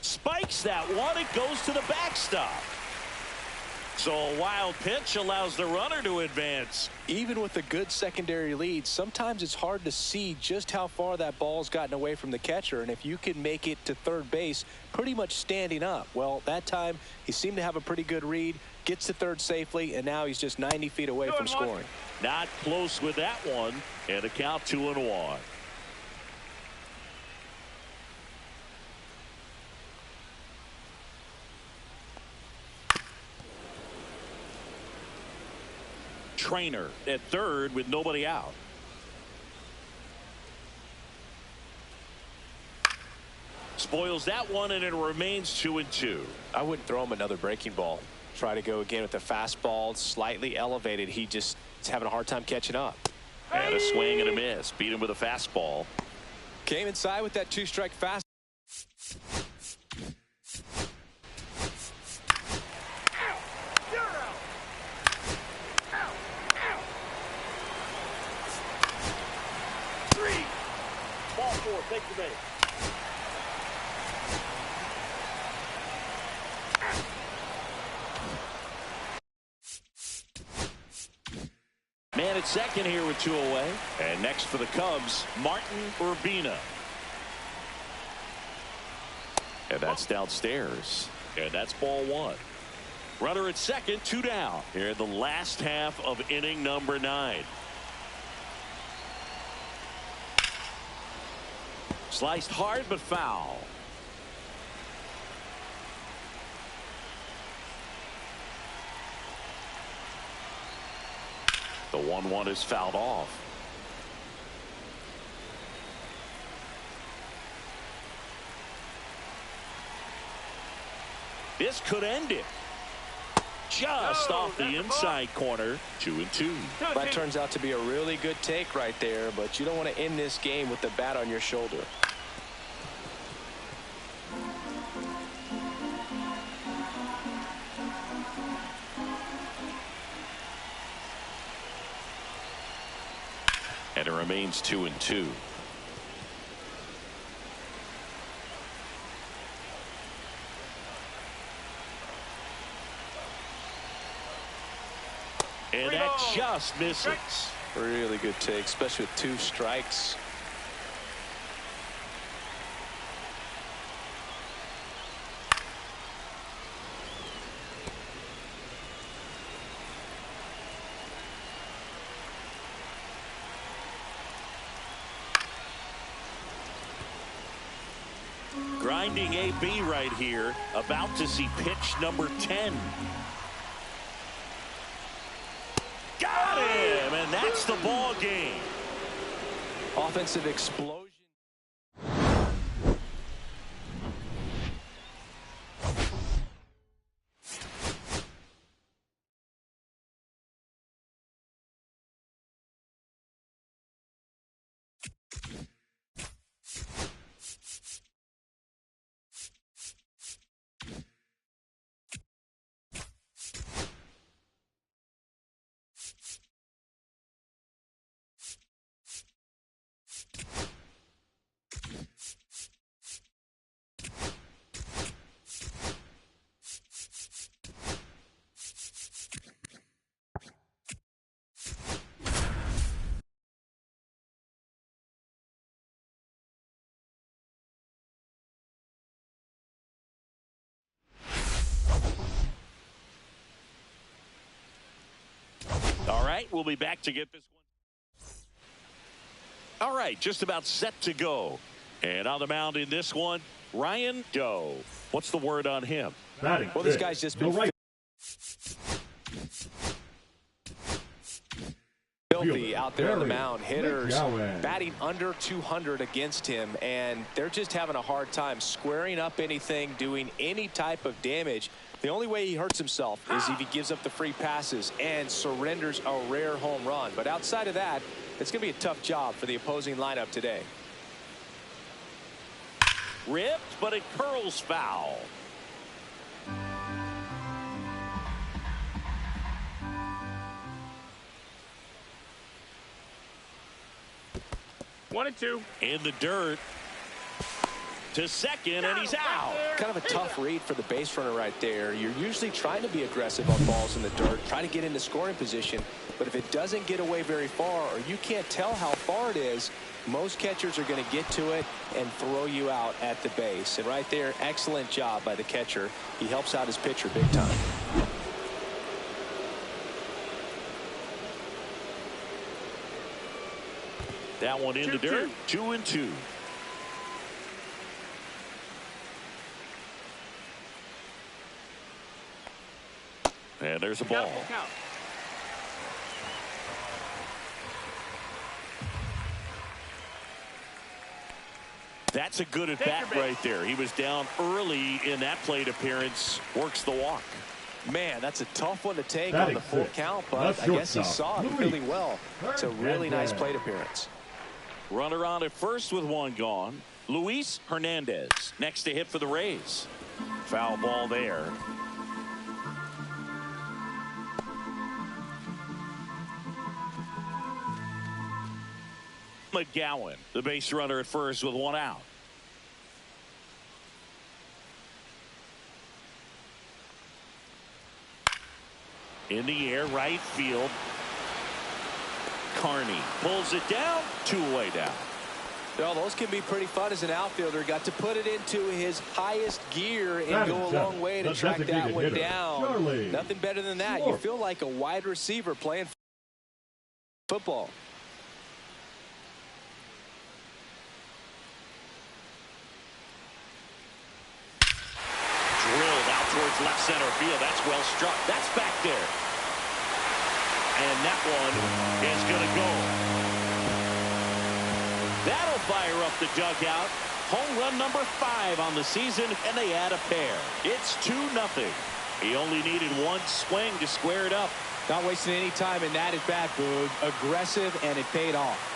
Spikes that one. It goes to the backstop. So a wild pitch allows the runner to advance. Even with a good secondary lead, sometimes it's hard to see just how far that ball's gotten away from the catcher. And if you can make it to third base pretty much standing up. Well, that time he seemed to have a pretty good read, gets to third safely, and now he's just 90 feet away from scoring. Not close with that one, and a count 2-1. Trainer at third with nobody out. Spoils that one, and it remains 2-2. I wouldn't throw him another breaking ball. Try to go again with the fastball, slightly elevated. He just is having a hard time catching up. And a swing and a miss. Beat him with a fastball. Came inside with that 2-strike fast. Ball 4, take the base. Man at second here with 2 away. And next for the Cubs, Martin Urbina. And that's downstairs. And that's ball 1. Runner at second, 2 down. Here in the last half of inning number 9. Sliced hard but foul. The 1-1 is fouled off. This could end it. just off the inside corner. 2-2. That turns out to be a really good take right there, but you don't want to end this game with the bat on your shoulder. And it remains 2-2. And that just misses. Really good take, especially with 2 strikes. Grinding AB right here, about to see pitch number 10. Got him, and that's the ball game. Offensive explosion. All right, we'll be back to get this one. All right, just about set to go. And on the mound in this one, Ryan Doe. What's the word on him? Batting Well, this guy's just been filthy out there on the mound. Hitters batting under 200 against him, and they're just having a hard time squaring up anything, doing any type of damage. The only way he hurts himself is if he gives up the free passes and surrenders a rare home run. But outside of that, it's going to be a tough job for the opposing lineup today. Ripped, but it curls foul. One and two. In the dirt. To second, and he's out. Kind of a tough read for the base runner right there. You're usually trying to be aggressive on balls in the dirt, try to get into scoring position. But if it doesn't get away very far, or you can't tell how far it is, most catchers are going to get to it and throw you out at the base. And right there, excellent job by the catcher. He helps out his pitcher big time. That one in the dirt. 2-2. And there's a ball. That's a good at bat right there. He was down early in that plate appearance. Works the walk. Man, that's a tough one to take on the full count, but I guess he saw it really well. It's a really nice plate appearance. Runner on at first with one gone. Luis Hernandez next to hit for the Rays. Foul ball there. McGowan, the base runner at first with one out. In the air, right field. Carney pulls it down, 2-away down. Well, those can be pretty fun as an outfielder. Got to put it into his highest gear and go a long way to track that one down. Nothing better than that. You feel like a wide receiver playing football. Drilled out towards left center field. That's well struck. That's back there. And that one is going to go. That'll fire up the dugout. Home run number 5 on the season, and they add a pair. It's 2-0. He only needed one swing to square it up. Not wasting any time in that at bat, Boog. Aggressive, and it paid off.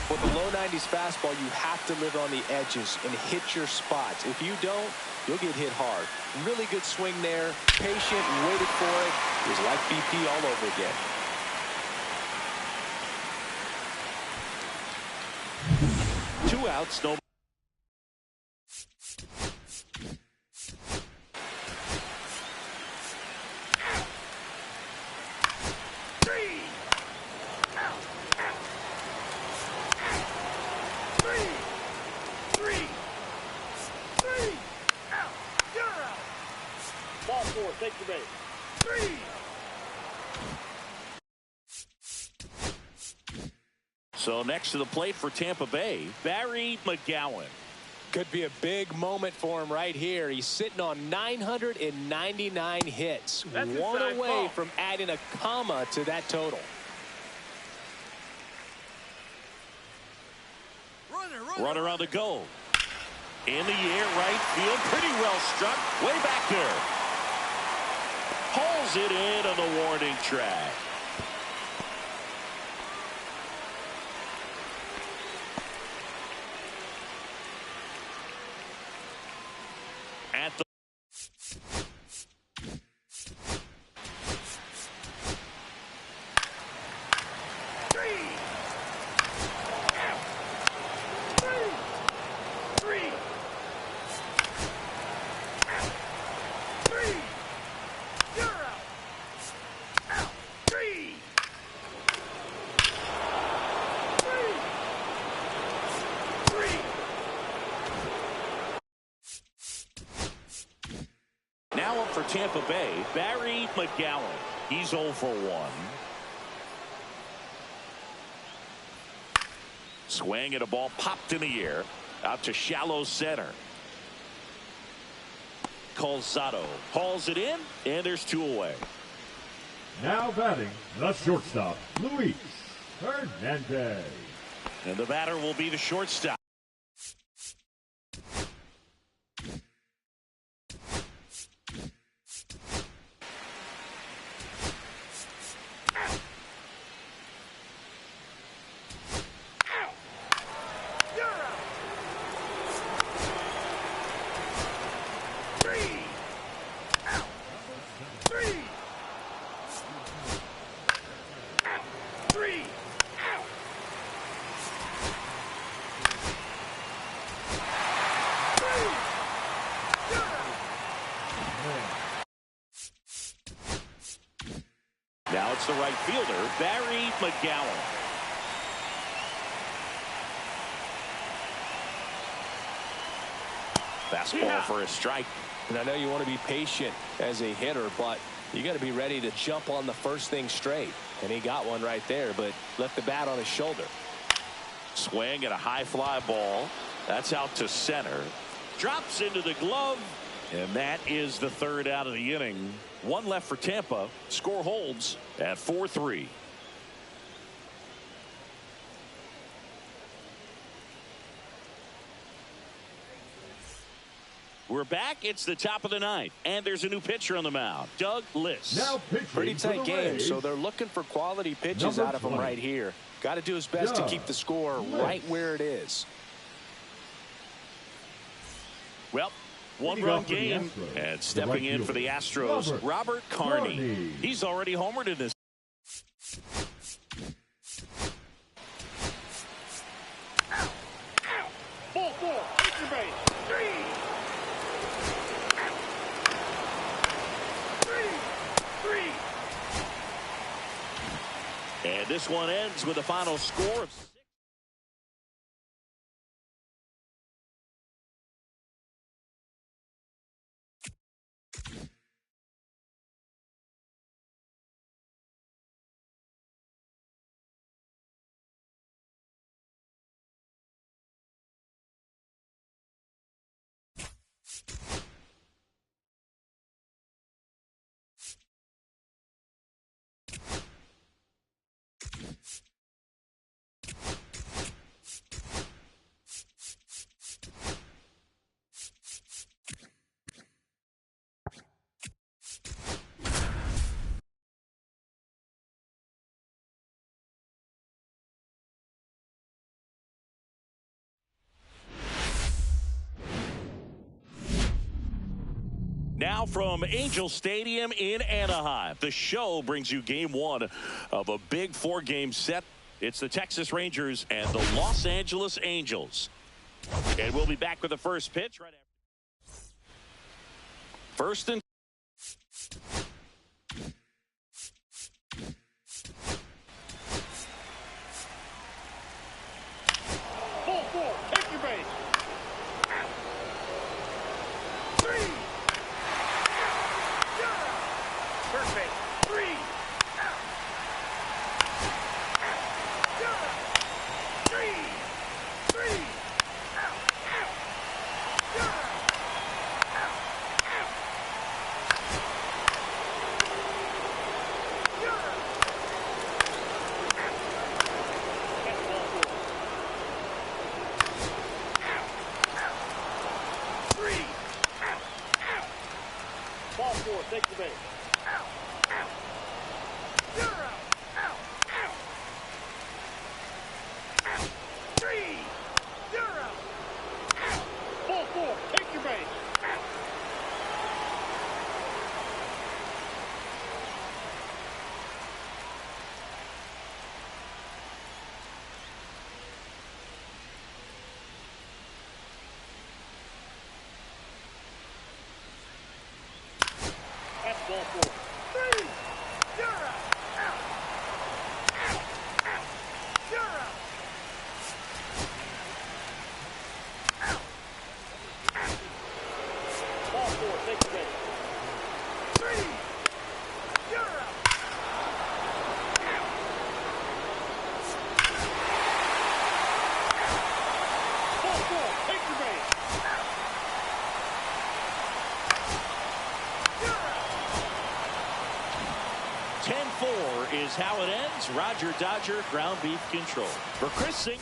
With the low 90s fastball, you have to live on the edges and hit your spots. If you don't, you'll get hit hard. Really good swing there. Patient, waited for it. It was like BP all over again. Two outs, no. Ball four, take your base. 3. So next to the plate for Tampa Bay, Barry McGowan. Could be a big moment for him right here. He's sitting on 999 hits. That's one inside away ball. from adding a comma to that total. Runner on the go. In the air, right field. Pretty well struck. Way back there. Hauls it in on the warning track. At the now up for Tampa Bay, Barry McGowan. He's 0 for 1. Swing and a ball popped in the air. Out to shallow center. Calzado hauls it in, and there's 2 away. Now batting, the shortstop, Luis Hernandez. And the batter will be the shortstop. Now it's the right fielder, Barry McGowan. Fastball for a strike. And I know you want to be patient as a hitter, but you got to be ready to jump on the first thing straight. And he got one right there, but left the bat on his shoulder. Swing and a high fly ball. That's out to center. Drops into the glove. And that is the 3rd out of the inning. 1 left for Tampa. Score holds at 4-3. We're back. It's the top of the 9th, and there's a new pitcher on the mound, Doug List. Now pitching Pretty for tight the game, Rays, so they're looking for quality pitches Number out of him 20. right here. Got to do his best to Doug keep the score List. right where it is. Well, Leading one-run off for the game, Astros, and the stepping right in for the fielder, Astros, Robert Carney. Carney. He's already homered in this. Ball four, take your base. 3. And this one ends with a final score of 6. Now from Angel Stadium in Anaheim, the show brings you game one of a big four-game set. It's the Texas Rangers and the Los Angeles Angels. And we'll be back with the first pitch right after. First and Ball four. Take your base. Three. First base. Three. Three. Ball four, take the base. You're out. Three. You're out. Ball four, take your base. That's ball four. Three. You're out. You're out. Ball four, take the base. Three. You're out. Ball four, take your base. You're out. 10-4 is how it ends. Roger Dodger, ground beef control. For Chris Singh.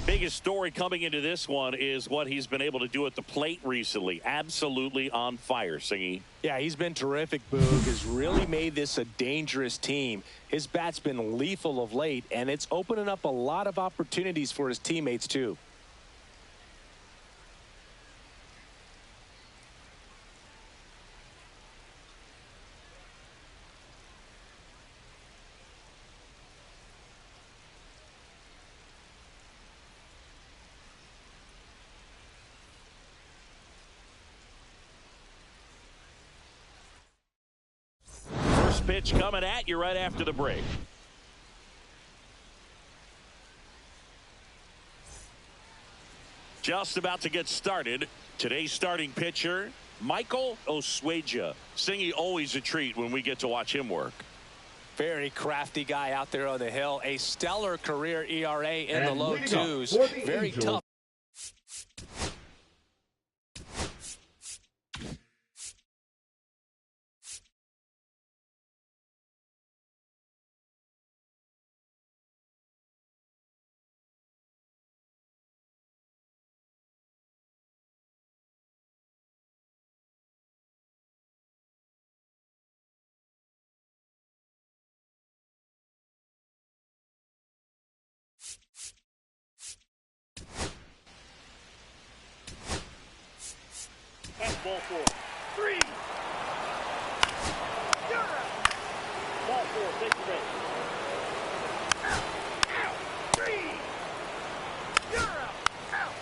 Biggest story coming into this one is what he's been able to do at the plate recently. Absolutely on fire, Singy. Yeah, he's been terrific, Boog. Has really made this a dangerous team. His bat's been lethal of late, and it's opening up a lot of opportunities for his teammates, too. pitch coming at you right after the break. Just about to get started. Today's starting pitcher, Michael Osweja. Singy, always a treat when we get to watch him work. Very crafty guy out there on the hill. A stellar career ERA in the low twos. Very tough. That's ball 4. 3. You're out. Ball 4, take your base. Out. 3. You're out. Out.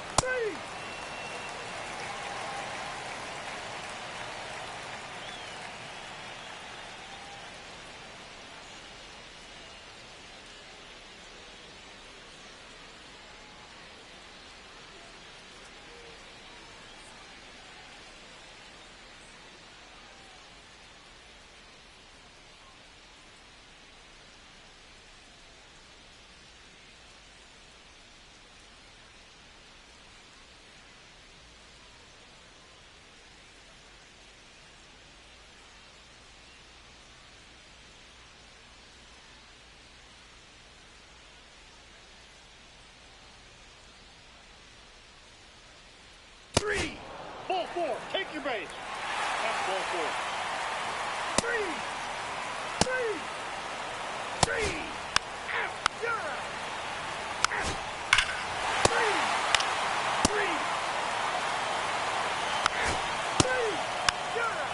3. Ball 4, take your base. That's ball 4. 3. 3. 3. Out. You're out. Out. 3. 3. Out. 3. You're out.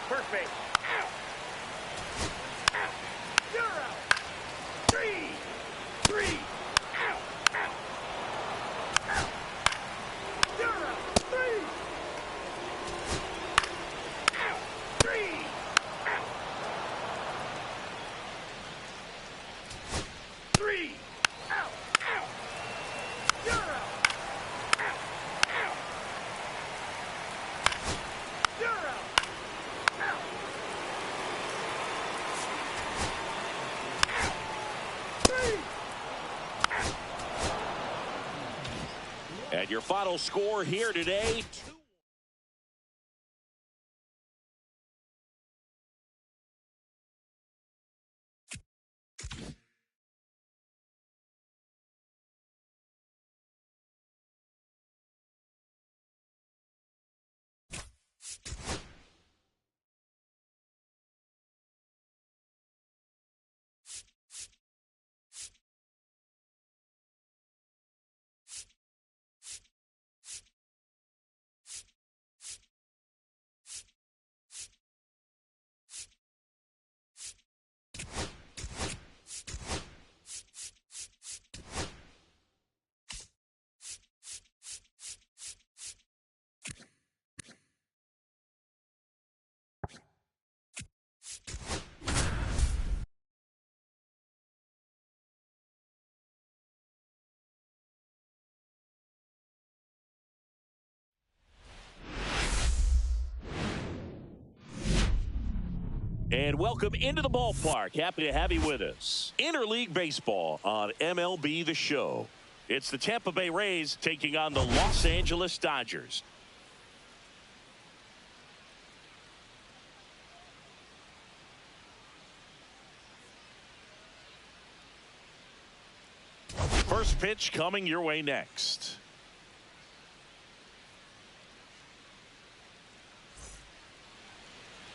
First base. Out. Out. You're out. 3. 3. Out. Out. Out. You're out. 3. Out. 3. Out. 3. Out. Out. You're out. Out. Out. You're out. And your final score here today, and welcome into the ballpark. Happy to have you with us. Interleague Baseball on MLB The Show. It's the Tampa Bay Rays taking on the Los Angeles Dodgers. First pitch coming your way next.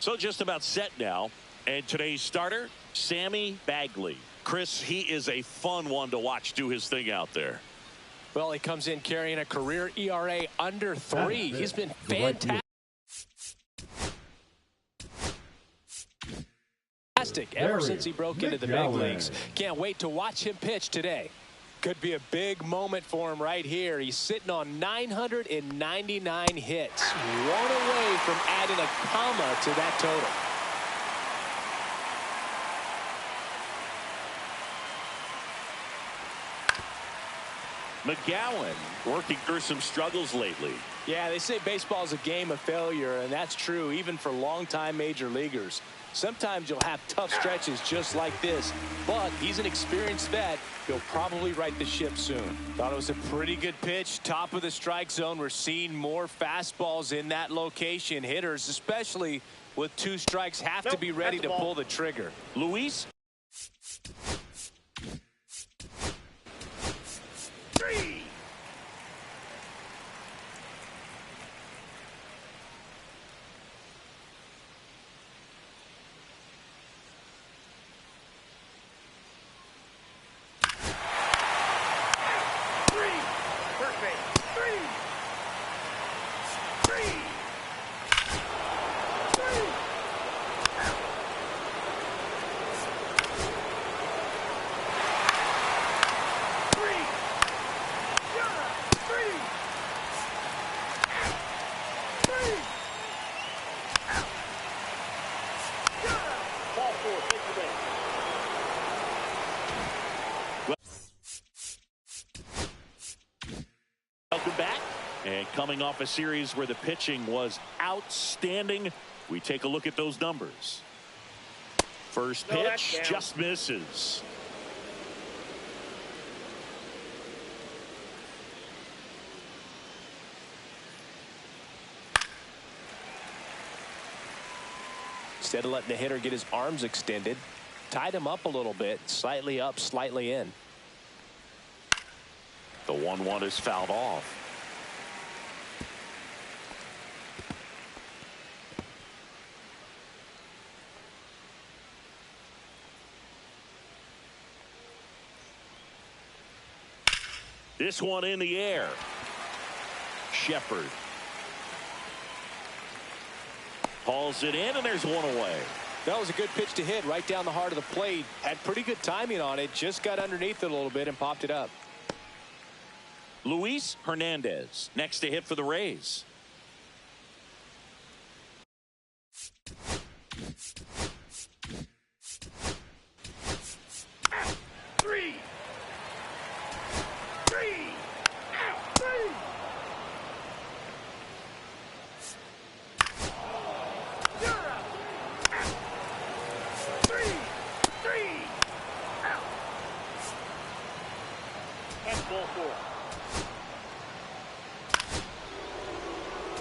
So just about set now. And today's starter, Sammy Bagley. Chris, he is a fun one to watch do his thing out there. Well, he comes in carrying a career ERA under 3. He's been fantastic ever since he broke into the big leagues. Can't wait to watch him pitch today. Could be a big moment for him right here. He's sitting on 999 hits. One away from adding a comma to that total. McGowan working through some struggles lately. Yeah, they say baseball is a game of failure, and that's true even for longtime major leaguers. Sometimes you'll have tough stretches just like this, but he's an experienced vet. He'll probably right the ship soon. Thought it was a pretty good pitch. Top of the strike zone. We're seeing more fastballs in that location. Hitters, especially with 2 strikes, have to be ready to pull the trigger. Luis. 3. Welcome back. And coming off a series where the pitching was outstanding, we take a look at those numbers. First pitch just misses. Instead of letting the hitter get his arms extended, tied him up a little bit, slightly up, slightly in. The 1-1 is fouled off. This one in the air. Shepard hauls it in, and there's one away. That was a good pitch to hit right down the heart of the plate. Had pretty good timing on it. Just got underneath it a little bit and popped it up. Luis Hernandez next to hit for the Rays.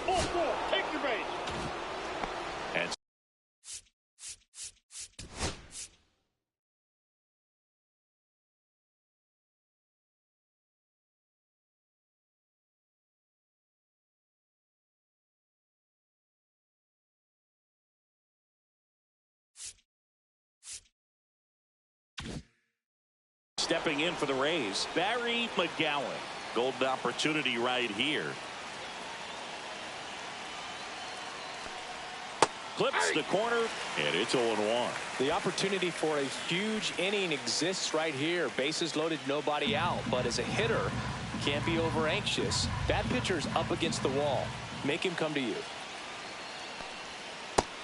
Ball 4. Take your base. And stepping in for the Rays, Barry McGowan. Golden opportunity right here. Clips the corner, and it's 0-1. The opportunity for a huge inning exists right here. Bases loaded, nobody out. But as a hitter, can't be over anxious. That pitcher's up against the wall. Make him come to you.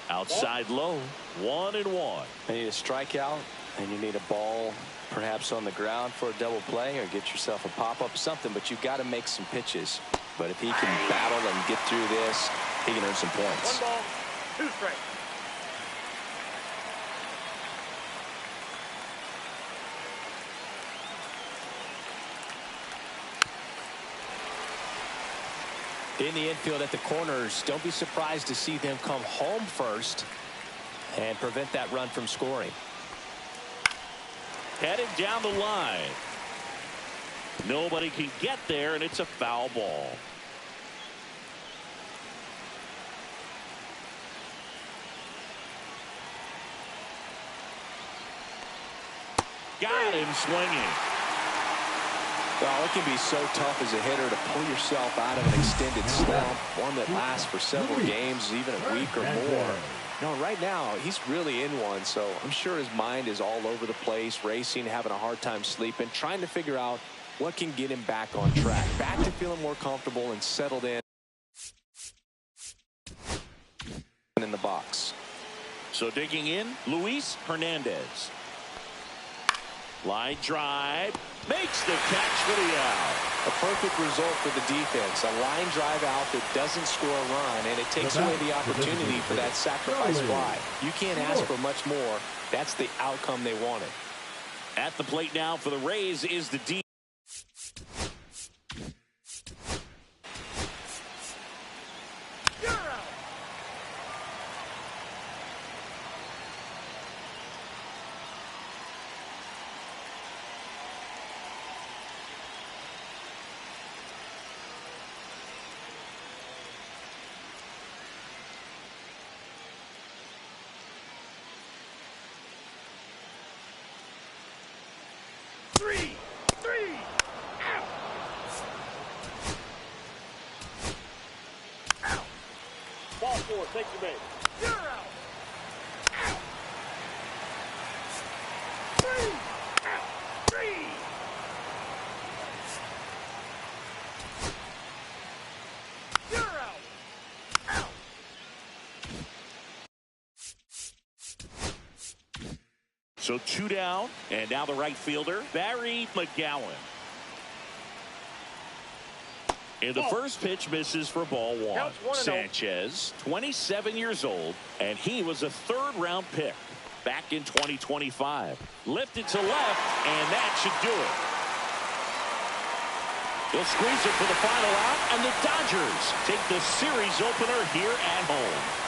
Outside low, 1-1. You need a strikeout, and you need a ball perhaps on the ground for a double play, or get yourself a pop-up, something. But you've got to make some pitches. But if he can battle and get through this, he can earn some points. 1 ball, 2 strikes. In the infield at the corners, don't be surprised to see them come home first and prevent that run from scoring. Headed down the line. Nobody can get there, and it's a foul ball. Got him swinging. Well, it can be so tough as a hitter to pull yourself out of an extended slump, one that lasts for several games, even a week or more. Right now, he's really in one, so I'm sure his mind is all over the place, racing, having a hard time sleeping, trying to figure out what can get him back on track, back to feeling more comfortable and settled in the box. So digging in, Luis Hernandez. Line drive, makes the catch for the out. A perfect result for the defense. A line drive out that doesn't score a run, and it takes away the opportunity for that sacrifice fly. You can't ask for much more. That's the outcome they wanted. At the plate now for the Rays is the D. Three, out. Out. Ball four, take your base. You're out. Out. Three, out. Three. You're out. Out. So 2 down, and now the right fielder, Barry McGowan. And the first pitch misses for ball one. Sanchez, 27 years old, and he was a third-round pick back in 2025. Lifted to left, and that should do it. He'll squeeze it for the final out, and the Dodgers take the series opener here at home.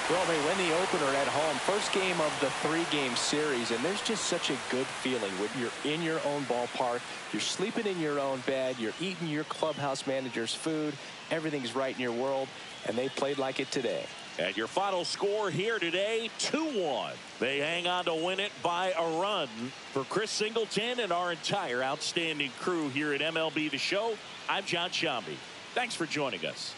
Well, they win the opener at home. First game of the 3-game series, and there's just such a good feeling when you're in your own ballpark. You're sleeping in your own bed. You're eating your clubhouse manager's food. Everything's right in your world, and they played like it today. And your final score here today, 2-1. They hang on to win it by a run. For Chris Singleton and our entire outstanding crew here at MLB The Show, I'm John Shambi. Thanks for joining us.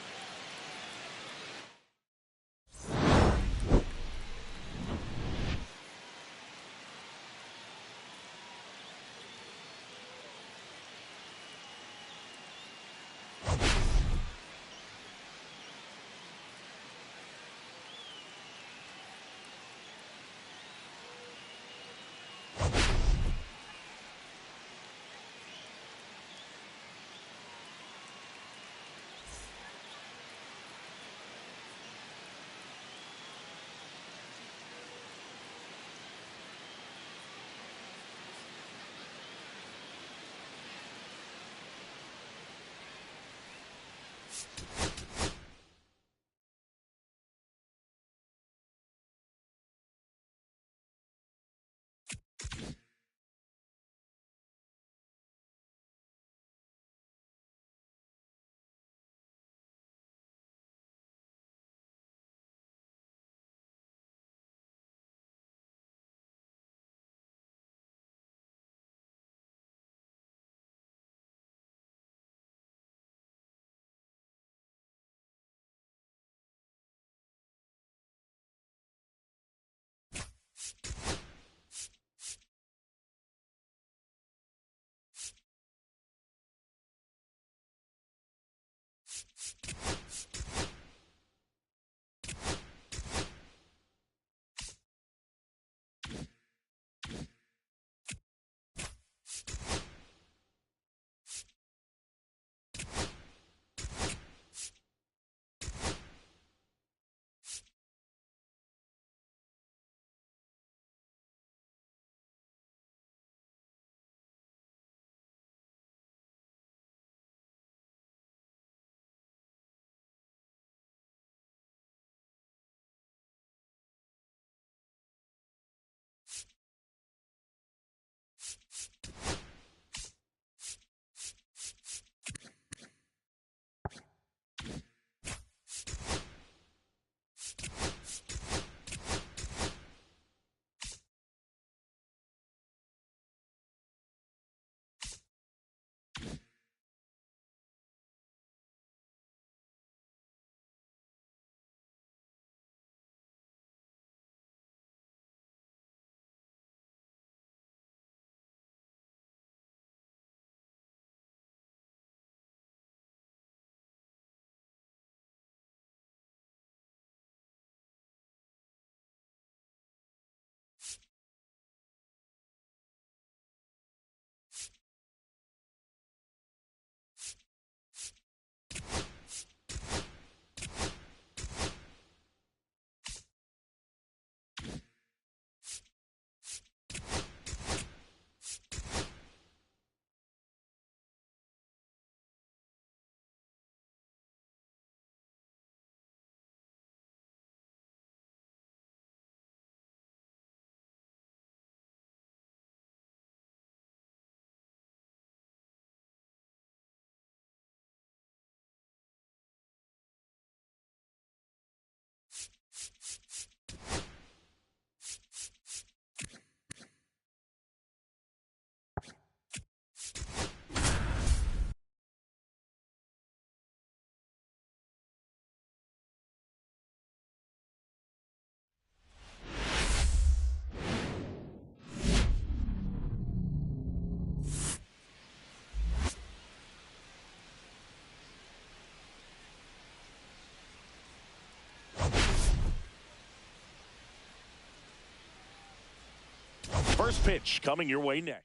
First pitch coming your way next.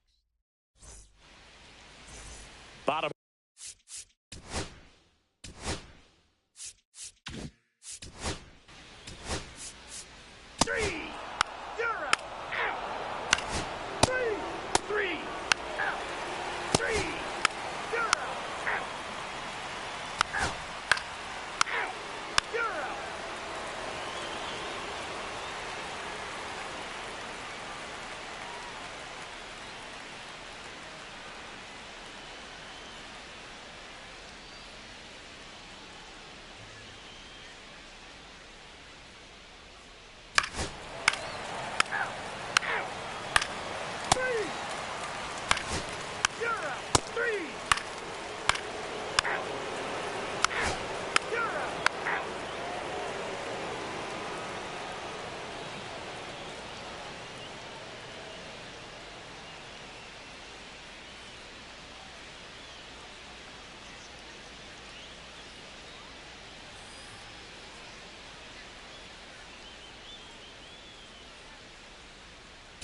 Bottom. Three. You're out. Out. Three. Three. Out. Three. You're out. Out. Out. Out. You're out.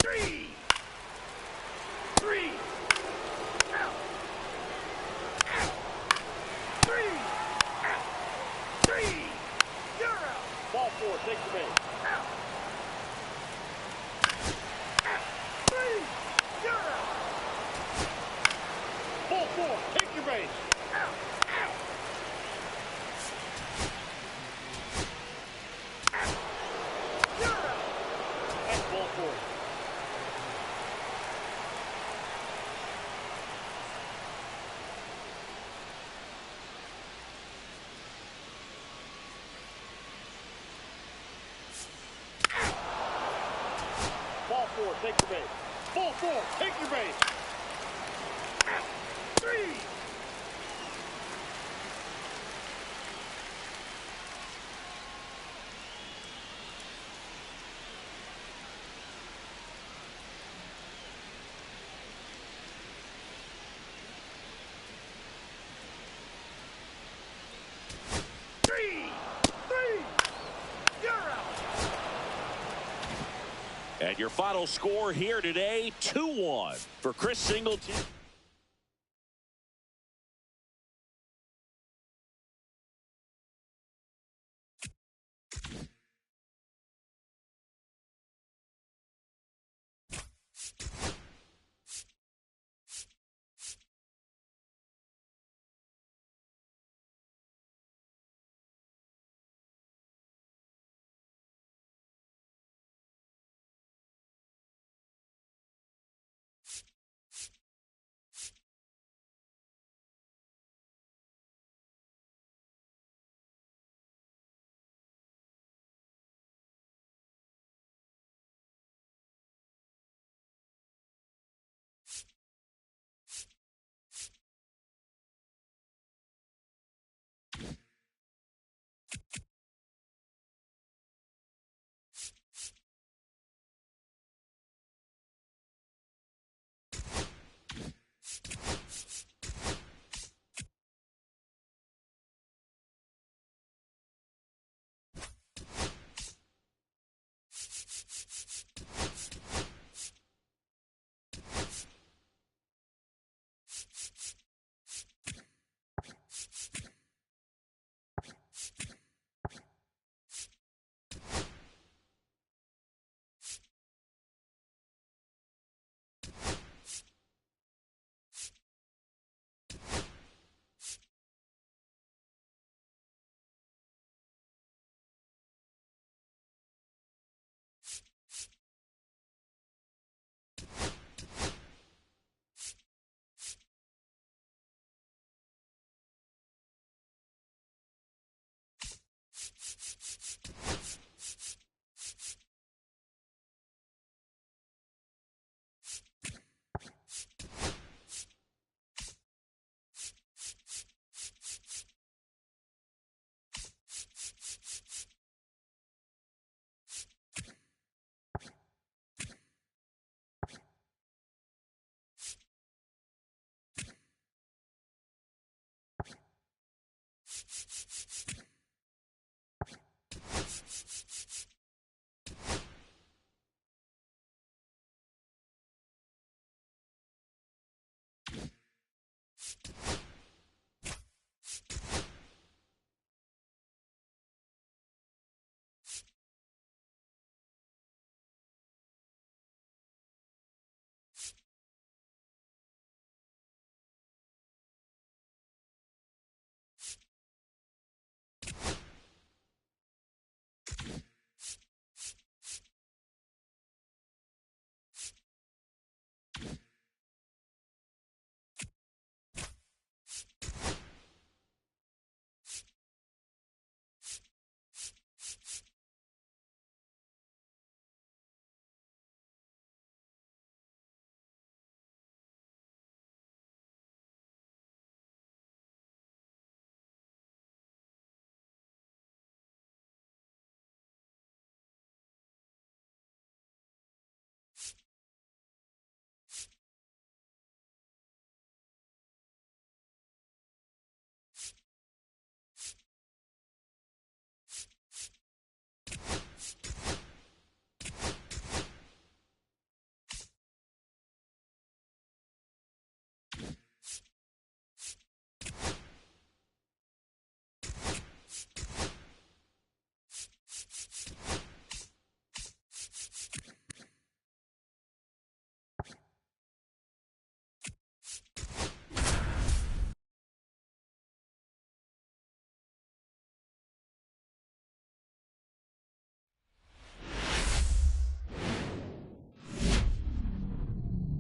Three. Three. Out. Out. Three. Out. Three. You're out. Ball four. Take the base. Out. Out. Three. You're out. Ball four. Take your base. Out. Out. Out. You're out. That's ball four. Ball four, take your base. Ball four, take your base. Out. Three. Three. Three. You're out. And your final score here today, 2-1 for Chris Singleton.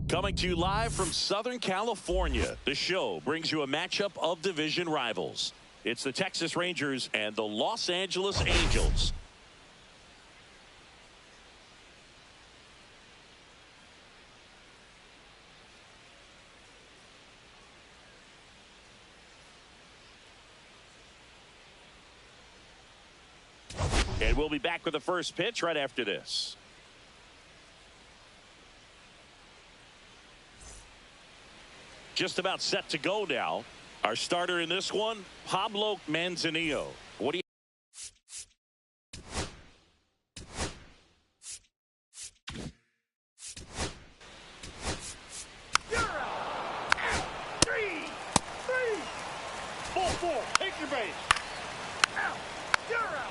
Coming to you live from Southern California, the show brings you a matchup of division rivals. It's the Texas Rangers and the Los Angeles Angels. And we'll be back with the first pitch right after this. Just about set to go now. Our starter in this one, Pablo Manzanillo. What do you... You're out. Three. Ball four. Take your base. Out. You're out.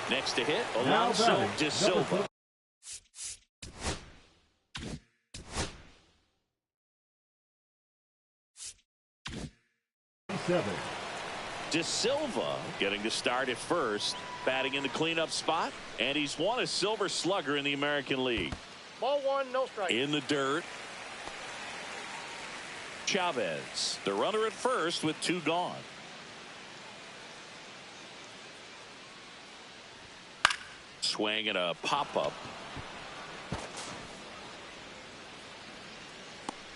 Next to hit, Alonso De Silva. De Silva getting the start at first, batting in the cleanup spot, and he's won a Silver Slugger in the American League. Ball one, no strike. In the dirt. Chavez, the runner at first with two gone. Swing and a pop-up.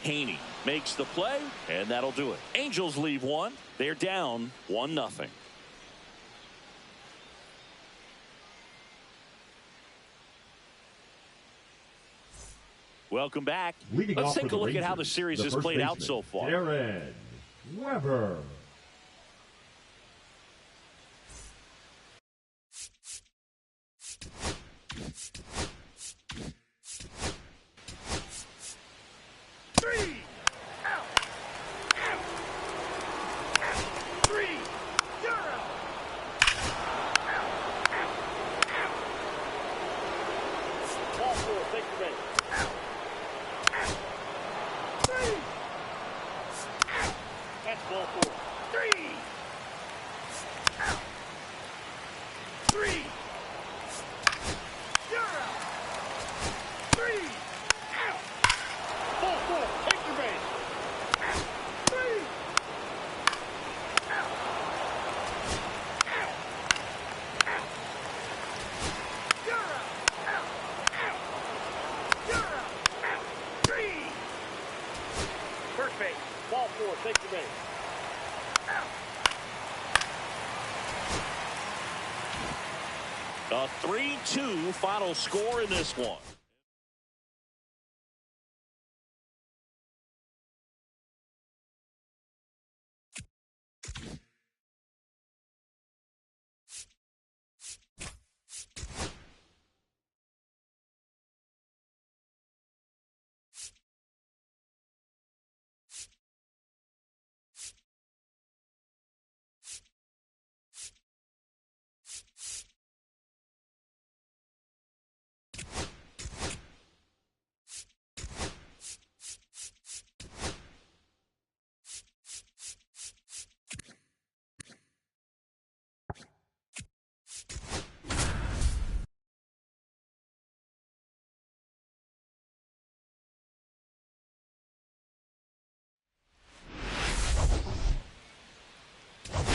Haney makes the play, and that'll do it. Angels leave one. They're down 1-0. Welcome back. Let's take a look at how the series has played out so far. Aaron Weber. A 3-2 final score in this one.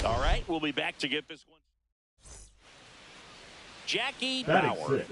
All right, we'll be back to get this one. Jackie Bauer.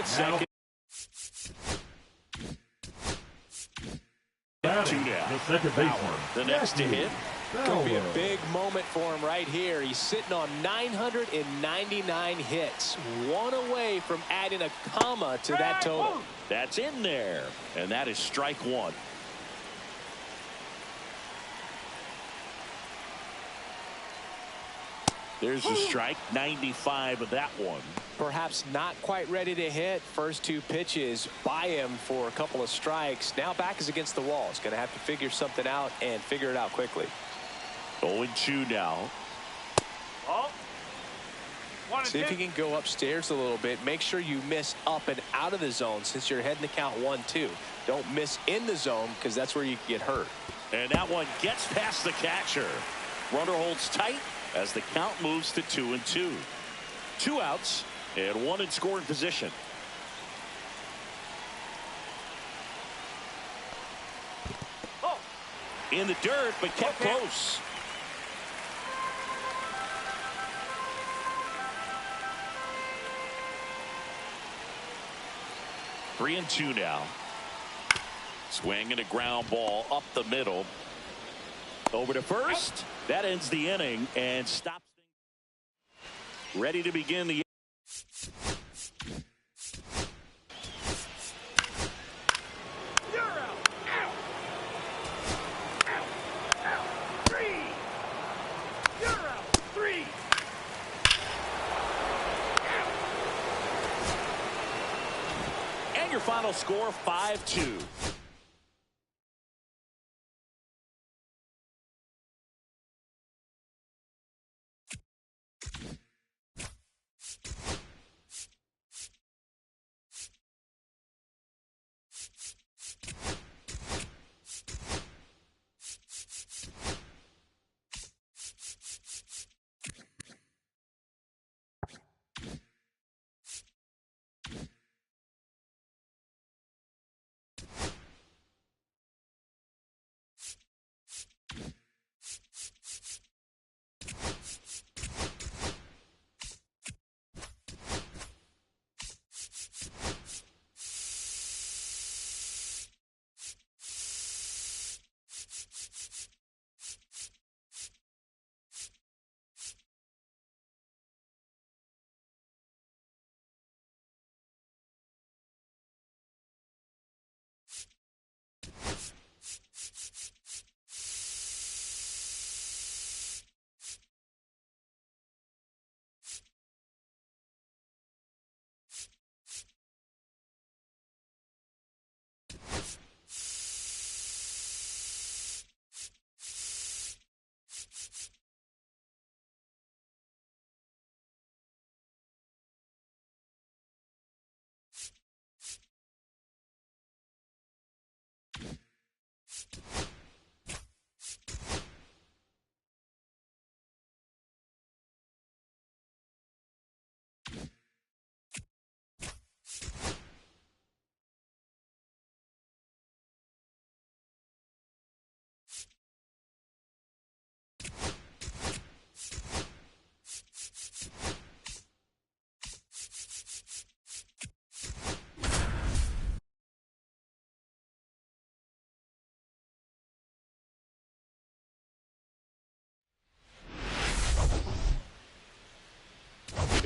at second. Two down. The second baseman. The next to hit. Going to be a big moment for him right here. He's sitting on 999 hits. One away from adding a comma to that total. That's in there. And that is strike one. There's the strike. 95 of that one. Perhaps not quite ready to hit. First two pitches by him for a couple of strikes. Now back is against the wall. He's going to have to figure something out and figure it out quickly. 0-2 now. See if you can go upstairs a little bit. Make sure you miss up and out of the zone since you're heading to count 1-2. Don't miss in the zone because that's where you can get hurt. And that one gets past the catcher. Runner holds tight as the count moves to 2-2. 2 outs and 1 in scoring position. In the dirt, but kept close. Three and 2 now. Swing and a ground ball up the middle. Over to first. That ends the inning and stops things. Ready to begin the. You're out. Out. 3. You're out. 3. And your final score 5-2.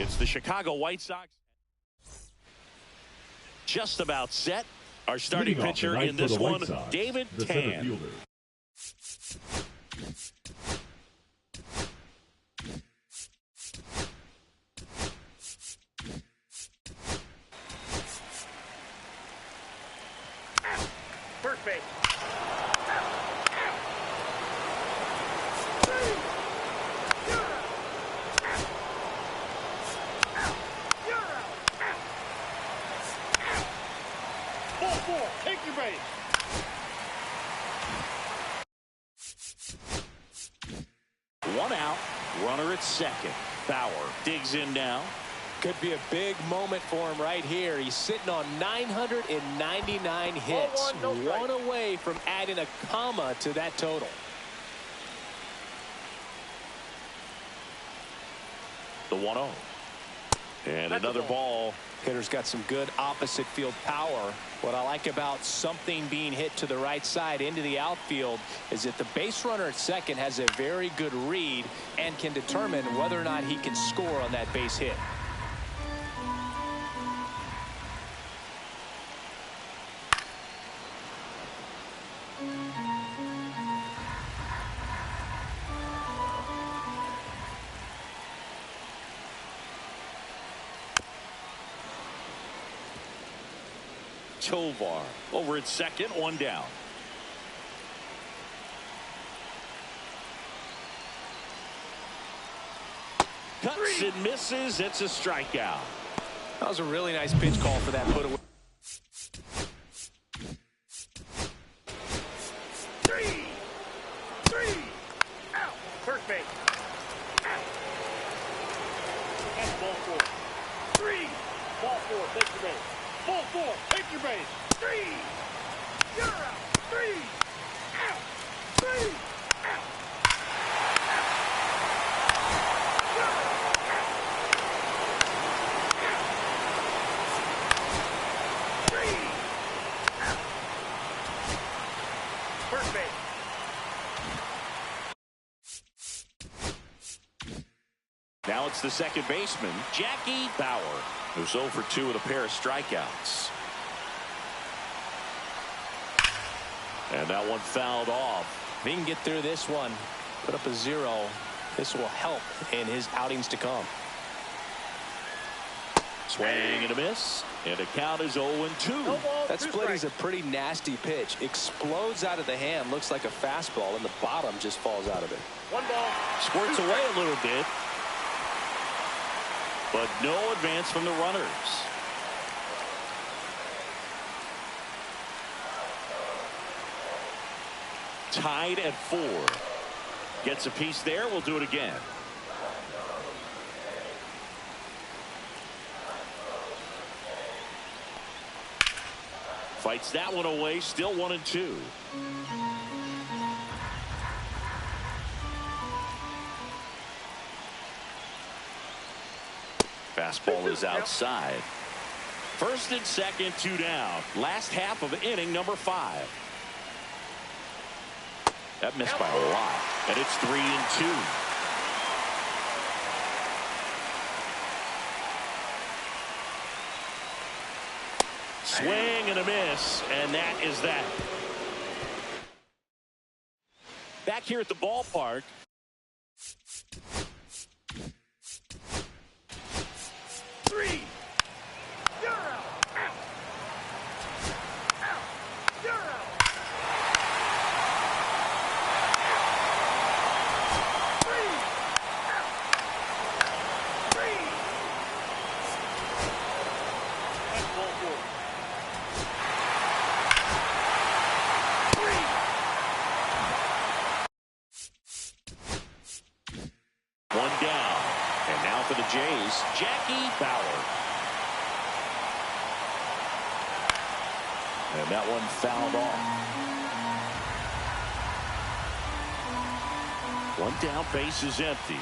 It's the Chicago White Sox. Just about set. Our starting pitcher in this one, David Tan. First base. Take your base. One out. Runner at second. Bauer digs in now. Could be a big moment for him right here. He's sitting on 999 hits. One away from adding a comma to that total. The 1-0. And another ball. Hitter's got some good opposite field power. What I like about something being hit to the right side into the outfield is that the base runner at second has a very good read and can determine whether or not he can score on that base hit. Tovar over at second, one down. Cuts and misses. It's a strikeout. That was a really nice pitch call for that put away. Three. Out. First base. Out. That's ball four. Three. Ball four. Take your base. Ball four. Take your base. Three. You're out. Three. Out. Three. Out. First base. Now it's the second baseman, Jackie Bauer, who's 0 for 2 with a pair of strikeouts. And that one fouled off. If he can get through this one, put up a 0, this will help in his outings to come. Swing and a miss. And the count is 0-2. No ball, That two split is a strikes. pretty nasty pitch. Explodes out of the hand, looks like a fastball, and the bottom just falls out of it. One ball. Squirts two away strikes. a little bit. But no advance from the runners. Tied at 4. Gets a piece there. We'll do it again. Fights that one away. Still 1-2. Fastball is outside. First and second, 2 down. Last half of inning number 5. That missed by a lot. And it's 3-2. Swing and a miss. And that is that. Back here at the ballpark. Three. You're out. Out. Out. You're out. Three. Out. Three. That's ball four. Three. One down. And now for the Jays, Jackie Bauer. And that one fouled off. One down, base is empty.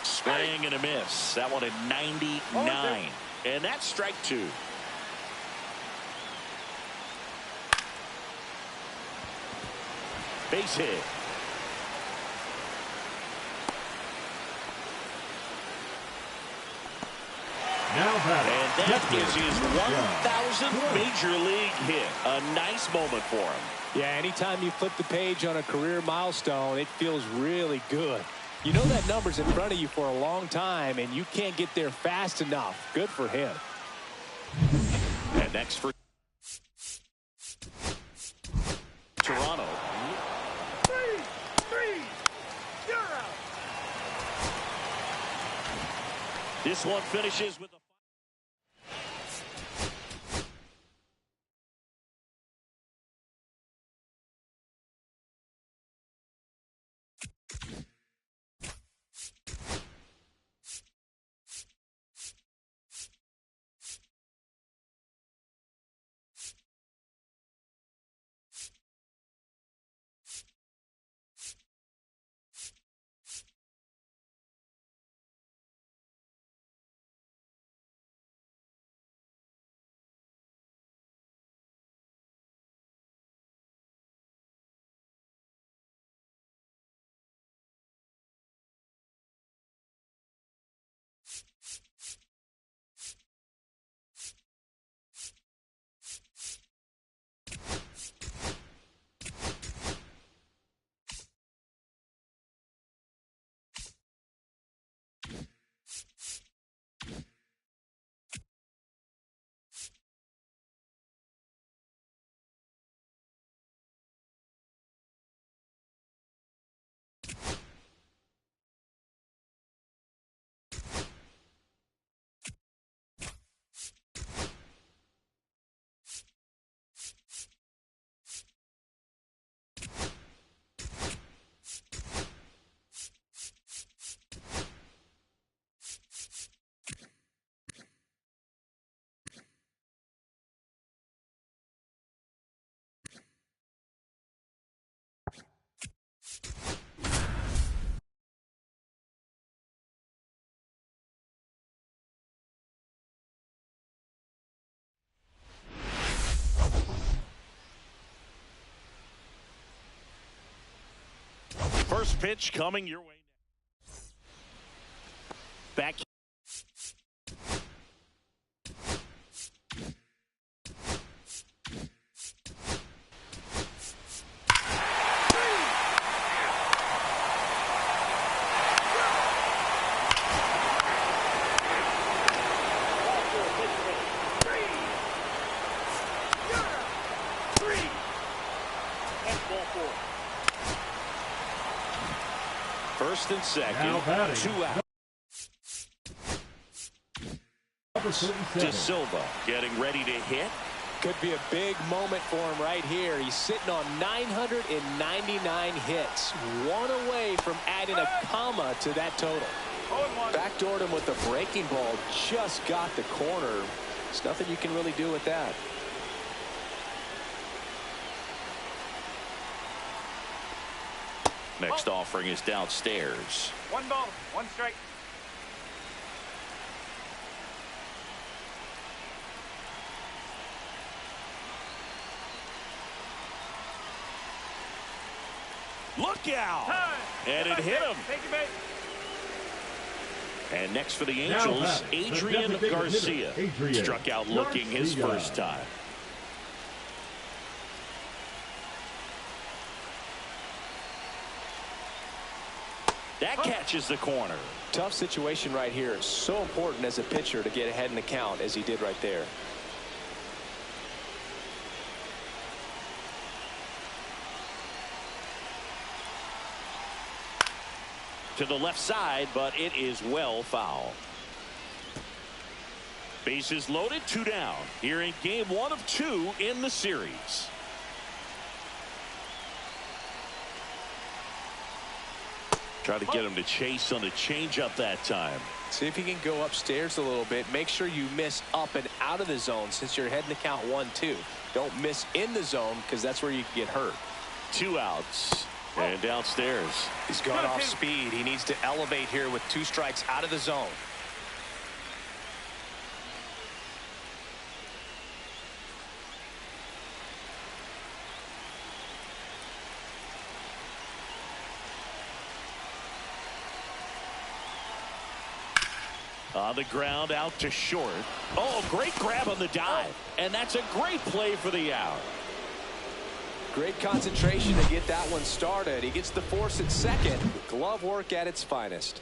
Swing and a miss. That one at 99. And that's strike 2. Base hit. Now batting. And that Catcher, is his Joe. 1,000th major league hit. A nice moment for him. Yeah, anytime you flip the page on a career milestone, it feels really good. You know that number's in front of you for a long time, and you can't get there fast enough. Good for him. And next for Toronto. Three. You're out. This one finishes with a First pitch coming your way. Back. First and second, 2 out. De Silva getting ready to hit. Could be a big moment for him right here. He's sitting on 999 hits. One away from adding a comma to that total. Backdoored him with a breaking ball. Just got the corner. There's nothing you can really do with that. Next offering is downstairs. 1 ball, 1 strike. Look out! And it hit him. Take your base. And next for the Angels, Adrian Garcia. Struck out looking his first time. That catches the corner. Tough situation right here. It's so important as a pitcher to get ahead in the count as he did right there. To the left side, but it is well foul. Bases loaded, 2 down. Here in game 1 of 2 in the series. Try to get him to chase on the changeup that time. See if he can go upstairs a little bit. Make sure you miss up and out of the zone since you're heading to count 1-2. Don't miss in the zone because that's where you can get hurt. 2 outs. And downstairs. He's gone off speed. He needs to elevate here with 2 strikes out of the zone. On the ground, out to short. Oh, great grab on the dive. And that's a great play for the out. Great concentration to get that one started. He gets the force at second. Glove work at its finest.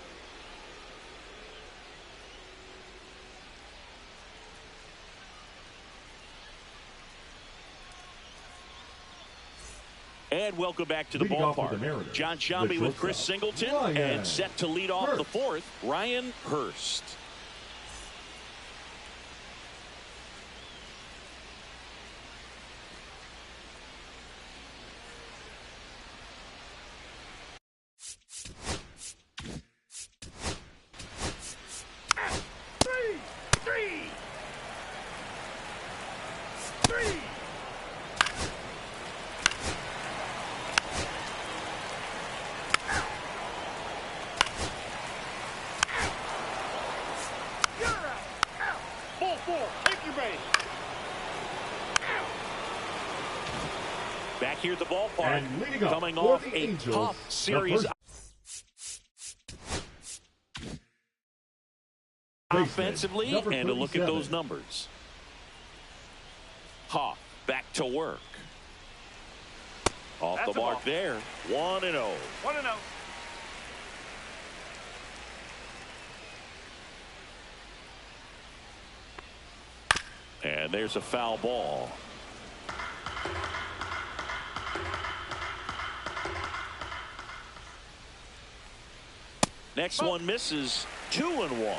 And welcome back to the ballpark. John Shambi with Chris Singleton. And set to lead off the 4th, Ryan Hurst. Back here at the ballpark, coming off a tough series offensively, and a look at those numbers. Hawk back to work. Off the mark there. 1-0. 1-0. And there's a foul ball. Next one misses. 2-1.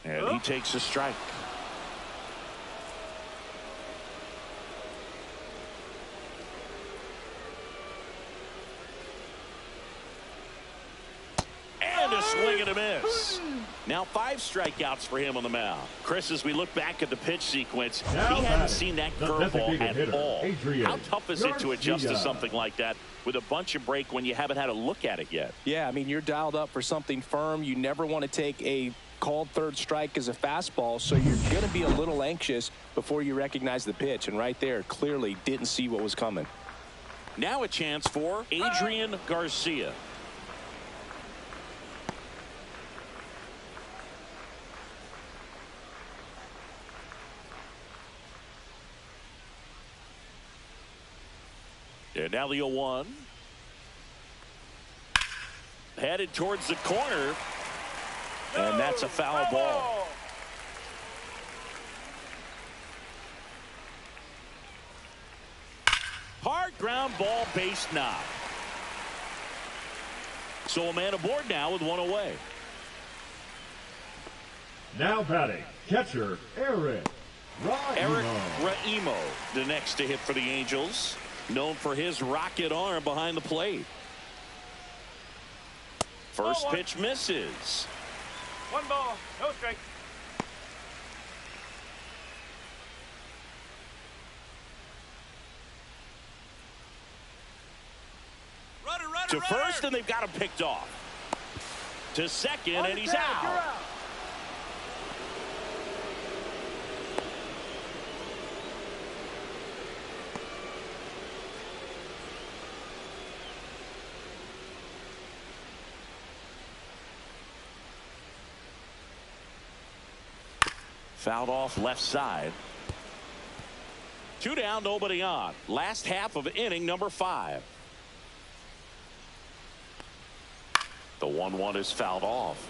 And he takes a strike. And And a swing and a miss. Now 5 strikeouts for him on the mound. Chris, as we look back at the pitch sequence, Now he hadn't seen that curveball at hitter, all. Adrian How tough is it to adjust to Garcia. something like that with a bunch of break when you haven't had a look at it yet? Yeah, I mean, you're dialed up for something firm. You never want to take a called third strike as a fastball, so you're going to be a little anxious before you recognize the pitch. And right there, clearly didn't see what was coming. Now a chance for Adrian Garcia. And now the 0-1. Headed towards the corner. And that's a foul ball. Hard ground ball, base knock. So a man aboard now with 1 away. Now batting, catcher Eric Raimo, the next to hit for the Angels. Known for his rocket arm behind the plate. First pitch misses. 1 ball, no strike. To first, and they've got him picked off. To second, and he's out. Fouled off left side. 2 down, nobody on. Last half of inning number 5. The 1-1 is fouled off.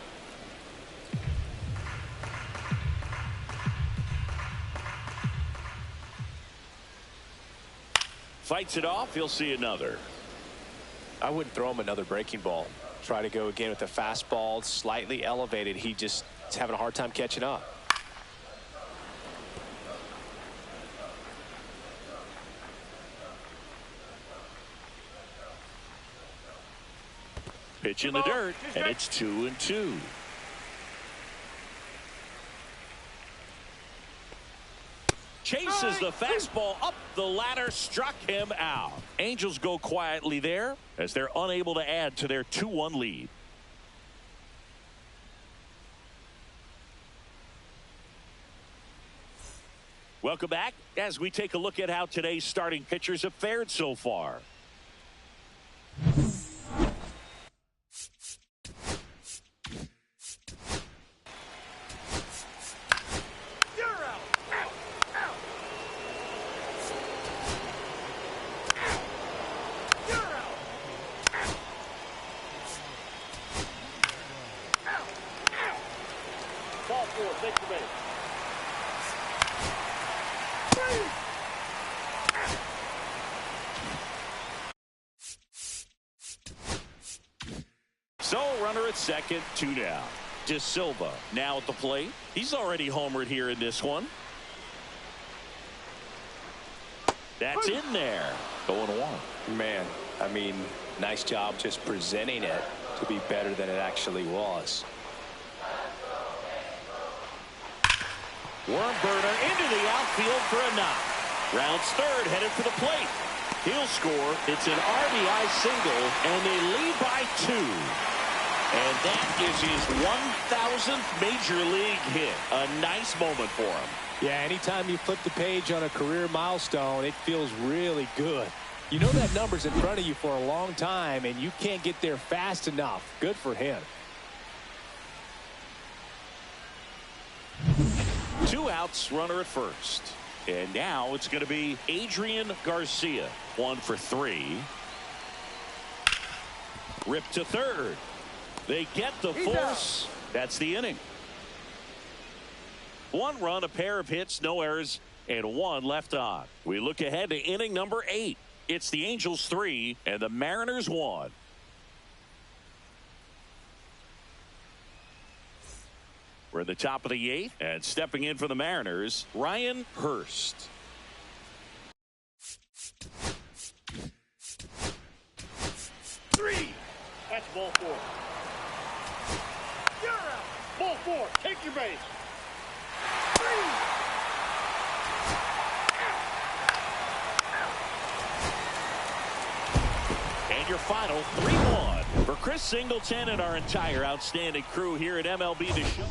Fights it off. He'll see another. I wouldn't throw him another breaking ball. Try to go again with a fastball, slightly elevated. He just is having a hard time catching up. Pitch in the dirt, and it's 2-2. Chases the fastball up the ladder, struck him out. Angels go quietly there as they're unable to add to their 2-1 lead. Welcome back as we take a look at how today's starting pitchers have fared so far. So runner at second, 2 down. De Silva now at the plate. He's already homered here in this one. That's in there. 0-1. Man, I mean, nice job just presenting it to be better than it actually was. Worm burner into the outfield for a knock. Rounds third, headed for the plate. He'll score. It's an RBI single, and they lead by 2. And that is his 1,000th major league hit. A nice moment for him. Yeah, anytime you flip the page on a career milestone, it feels really good. You know that number's in front of you for a long time, and you can't get there fast enough. Good for him. 2 outs, runner at first. And now it's going to be Adrian Garcia. 1 for 3. Ripped to third. They get the force. That's the inning. 1 run, a pair of hits, no errors, and 1 left on. We look ahead to inning number 8. It's the Angels 3 and the Mariners 1. We're at the top of the 8th, and stepping in for the Mariners, Ryan Hurst. That's ball 4. 4, take your base. 3. And your final 3-1 for Chris Singleton and our entire outstanding crew here at MLB The Show.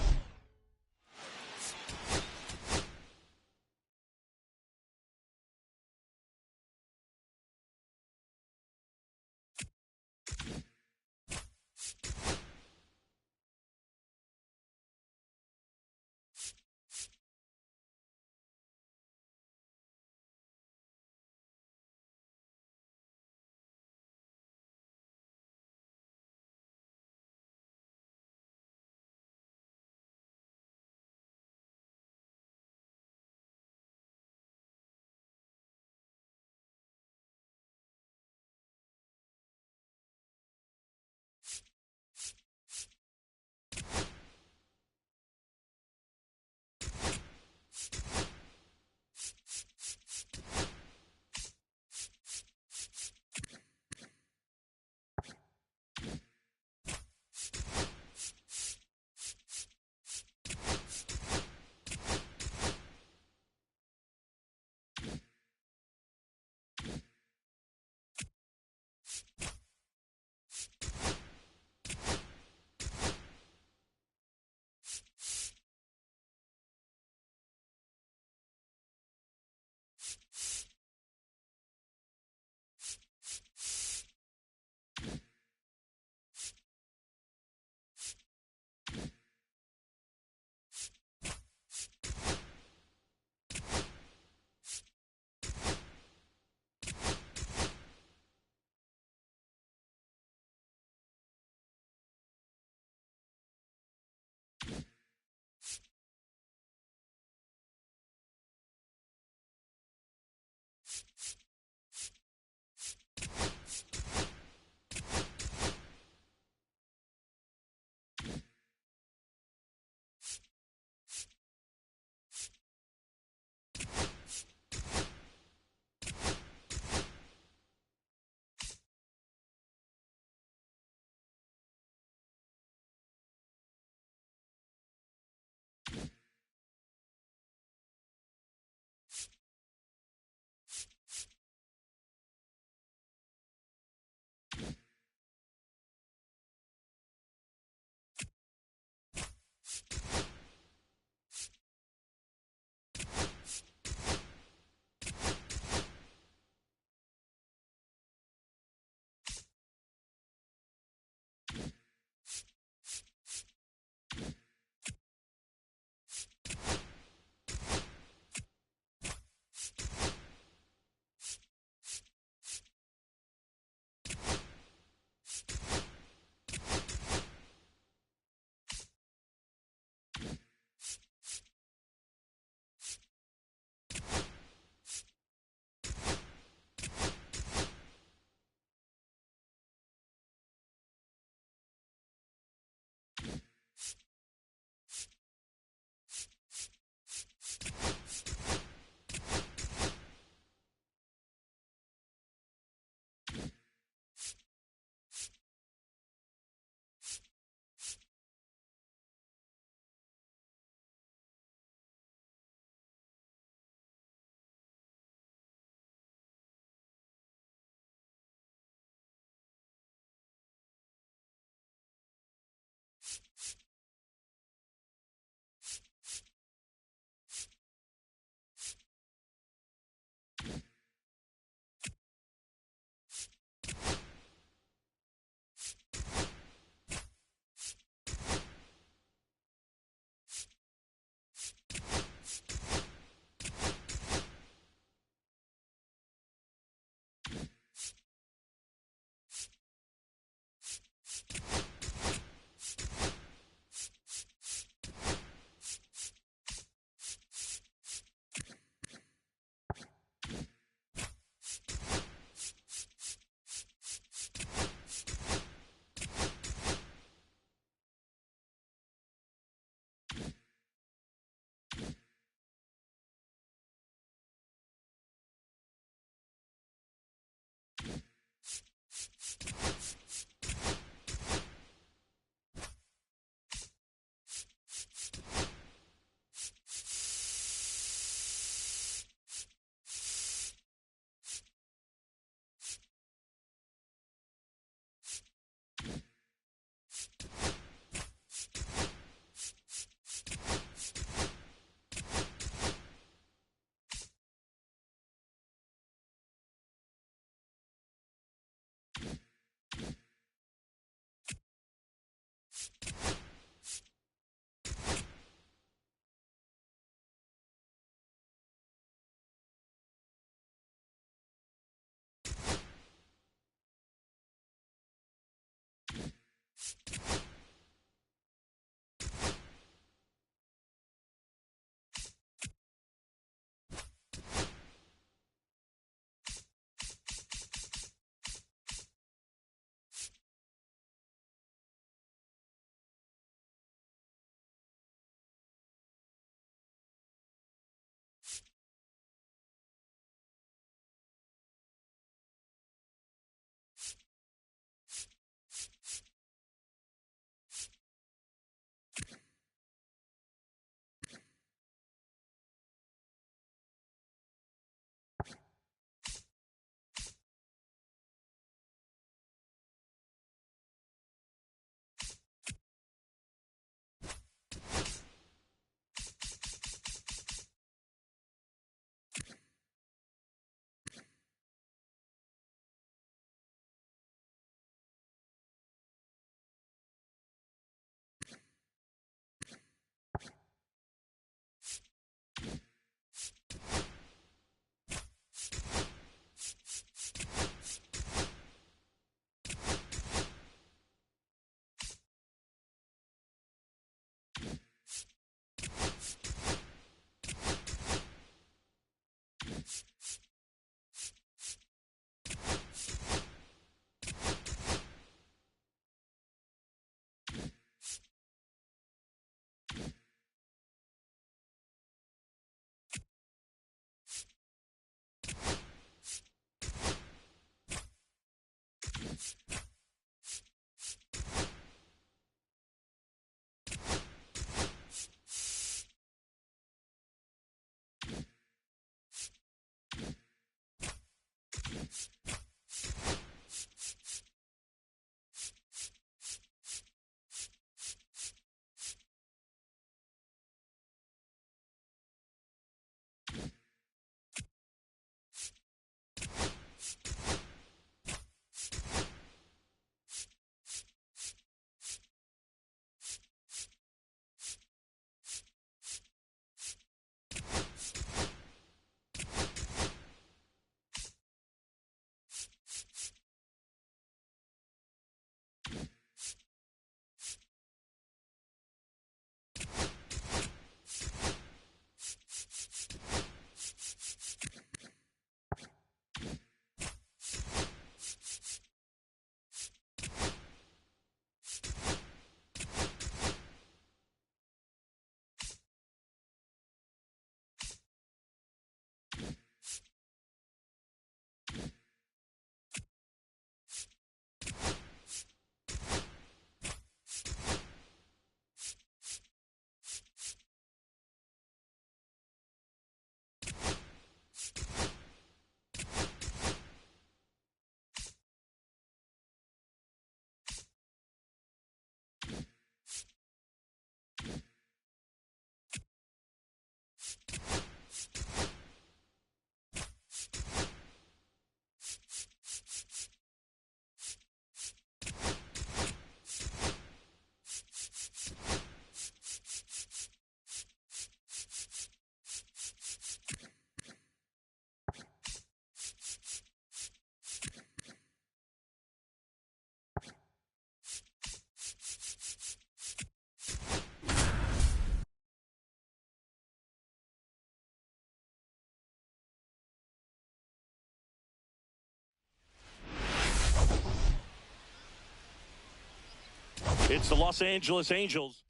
It's the Los Angeles Angels.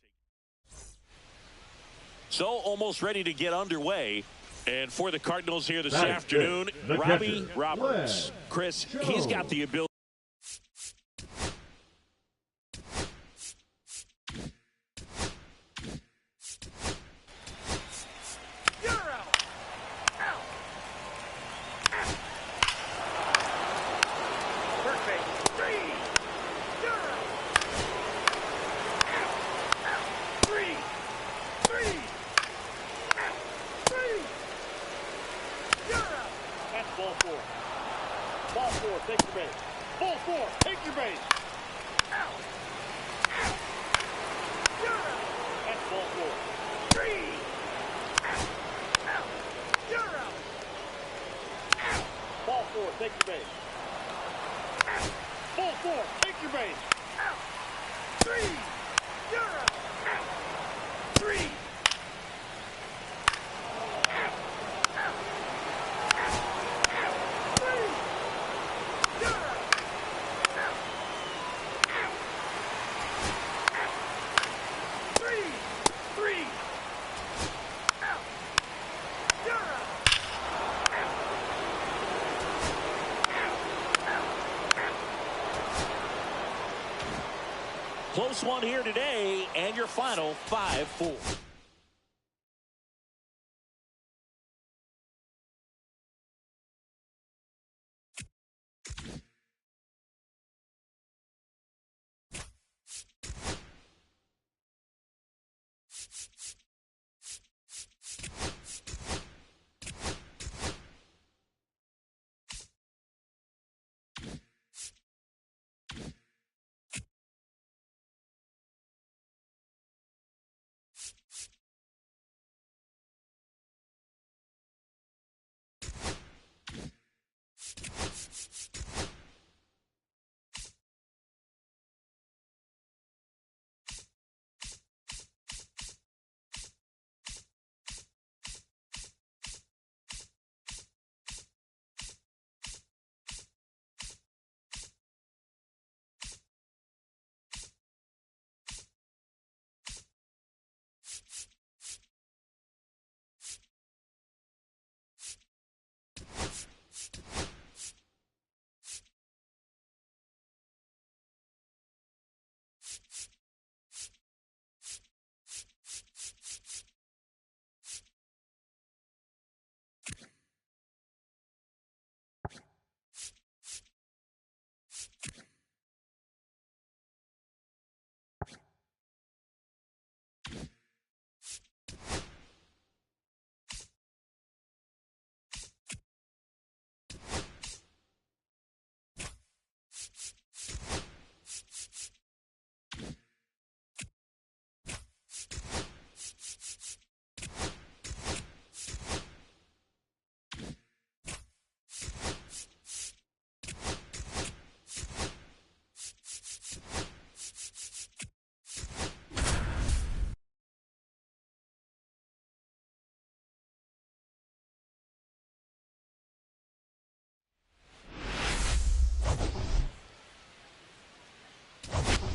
So almost ready to get underway. And for the Cardinals here this afternoon, Robbie Roberts. Chris, he's got the ability. Ball four. Take the base. Close one here today, and your final 5-4.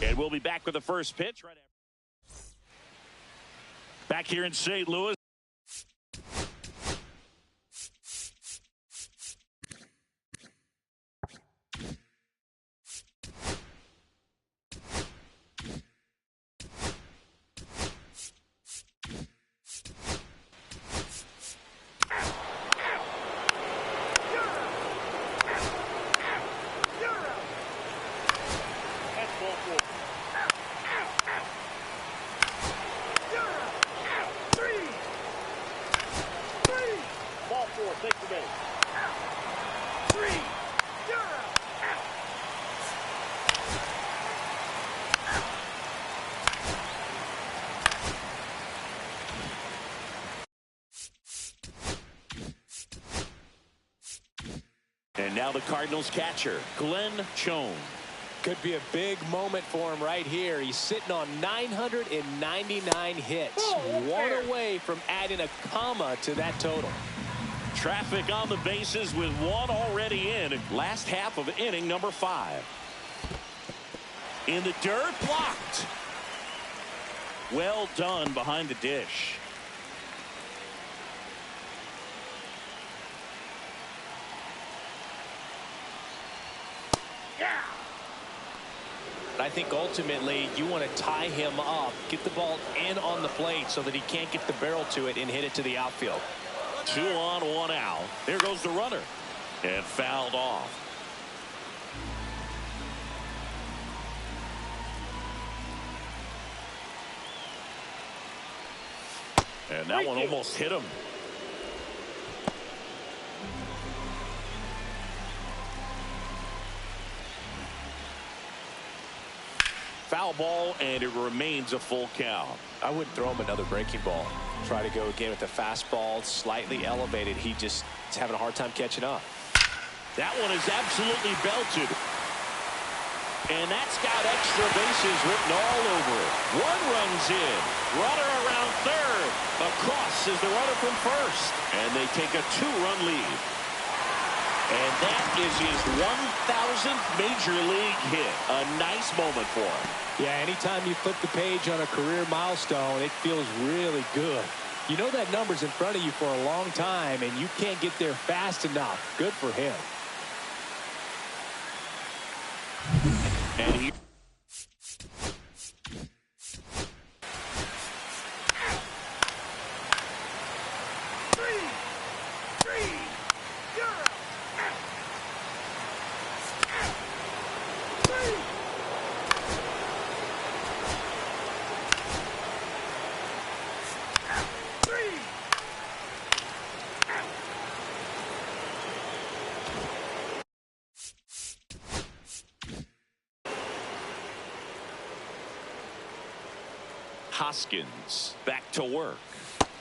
And we'll be back with the first pitch right after. Back here in St. Louis. And now the Cardinals catcher, Glenn Schoen. Could be a big moment for him right here. He's sitting on 999 hits. One away from adding a comma to that total. Traffic on the bases with one already in. Last half of inning number 5. In the dirt, blocked. Well done behind the dish. I think ultimately you want to tie him up, get the ball in on the plate so that he can't get the barrel to it and hit it to the outfield. 2 on, 1 out. There goes the runner. And fouled off. And that one almost hit him. Foul ball, and it remains a full count. I wouldn't throw him another breaking ball. Try to go again with the fastball, slightly elevated. He just is having a hard time catching up. That one is absolutely belted. And that's got extra bases written all over it. One runs in. Runner around third. Across is the runner from first. And they take a 2-run lead. And that is his 1,000th major league hit. A nice moment for him. Yeah, anytime you flip the page on a career milestone, it feels really good. You know that number's in front of you for a long time, and you can't get there fast enough. Good for him. And he Hoskins back to work.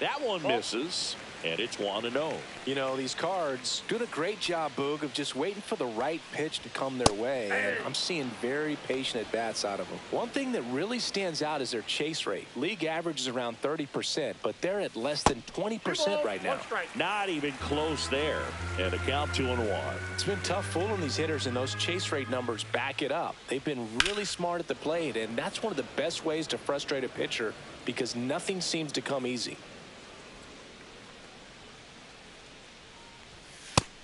That one misses, and it's 1-0. You know, these Cards doing a great job, Boog, of just waiting for the right pitch to come their way. And I'm seeing very patient at-bats out of them. One thing that really stands out is their chase rate. League average is around 30%, but they're at less than 20% right now. Not even close there. And a count 2-1. It's been tough fooling these hitters, and those chase rate numbers back it up. They've been really smart at the plate, and that's one of the best ways to frustrate a pitcher because nothing seems to come easy.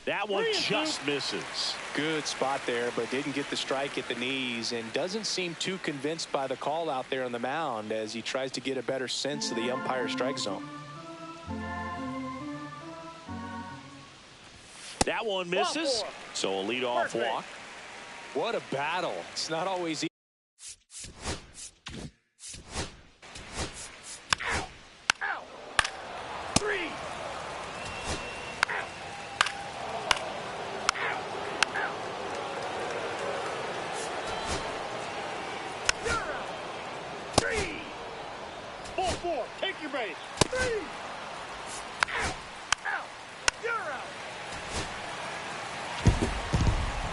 That one just misses. Good spot there, but didn't get the strike at the knees and doesn't seem too convinced by the call out there on the mound as he tries to get a better sense of the umpire strike zone. That one misses. So a leadoff walk. What a battle. It's not always easy. Take your base. 3. Out. You're out.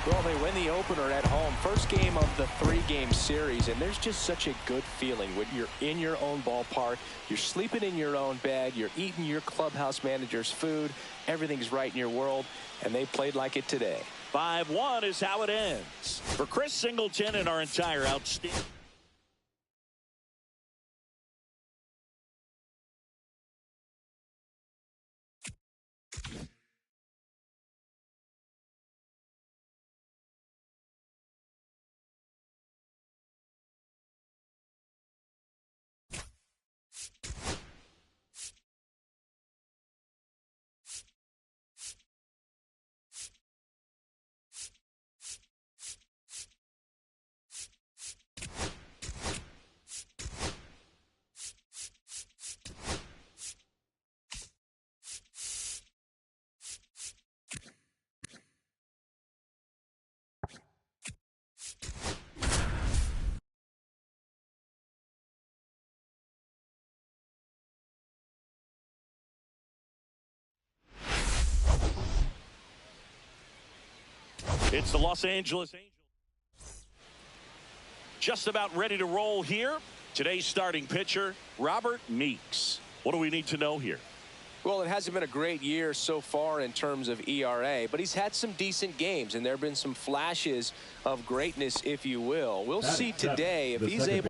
Well, they win the opener at home. First game of the 3-game series, and there's just such a good feeling when you're in your own ballpark. You're sleeping in your own bed. You're eating your clubhouse manager's food. Everything's right in your world, and they played like it today. 5-1 is how it ends. For Chris Singleton and our entire outstanding. It's the Los Angeles Angels. Just about ready to roll here. Today's starting pitcher, Robert Meeks. What do we need to know here? Well, it hasn't been a great year so far in terms of ERA, but he's had some decent games, and there have been some flashes of greatness, if you will. We'll see today if he's able.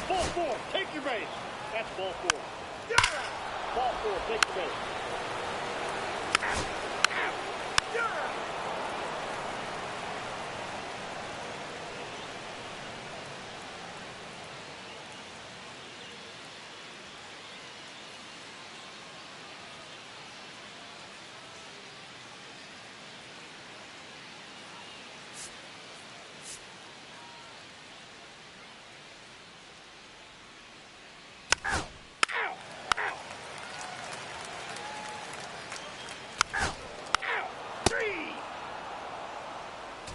Ball 4. Take your base. That's ball 4. You're out. Ball 4. Take your base. You're out.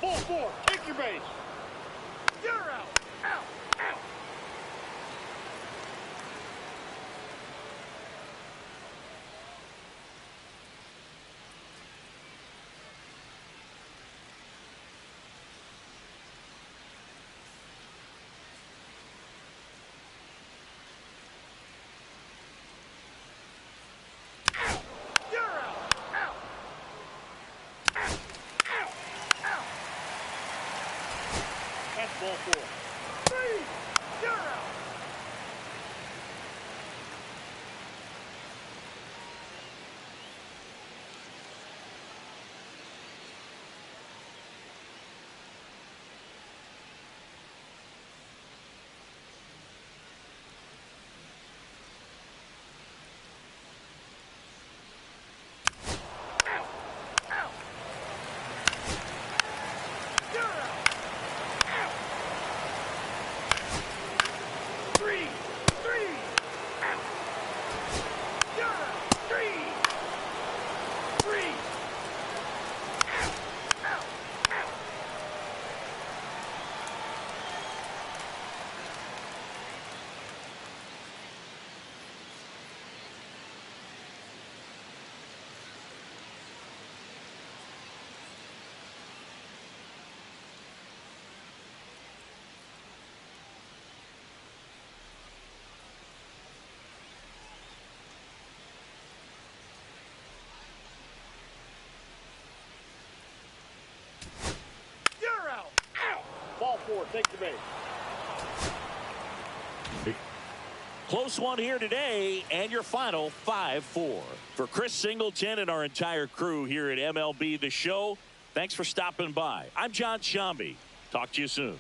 Ball 4, take your base. You're out. Out. Out. You're out. 4, take the base. Close one here today, and your final 5-4. For Chris Singleton and our entire crew here at MLB The Show, thanks for stopping by. I'm John Shambi. Talk to you soon.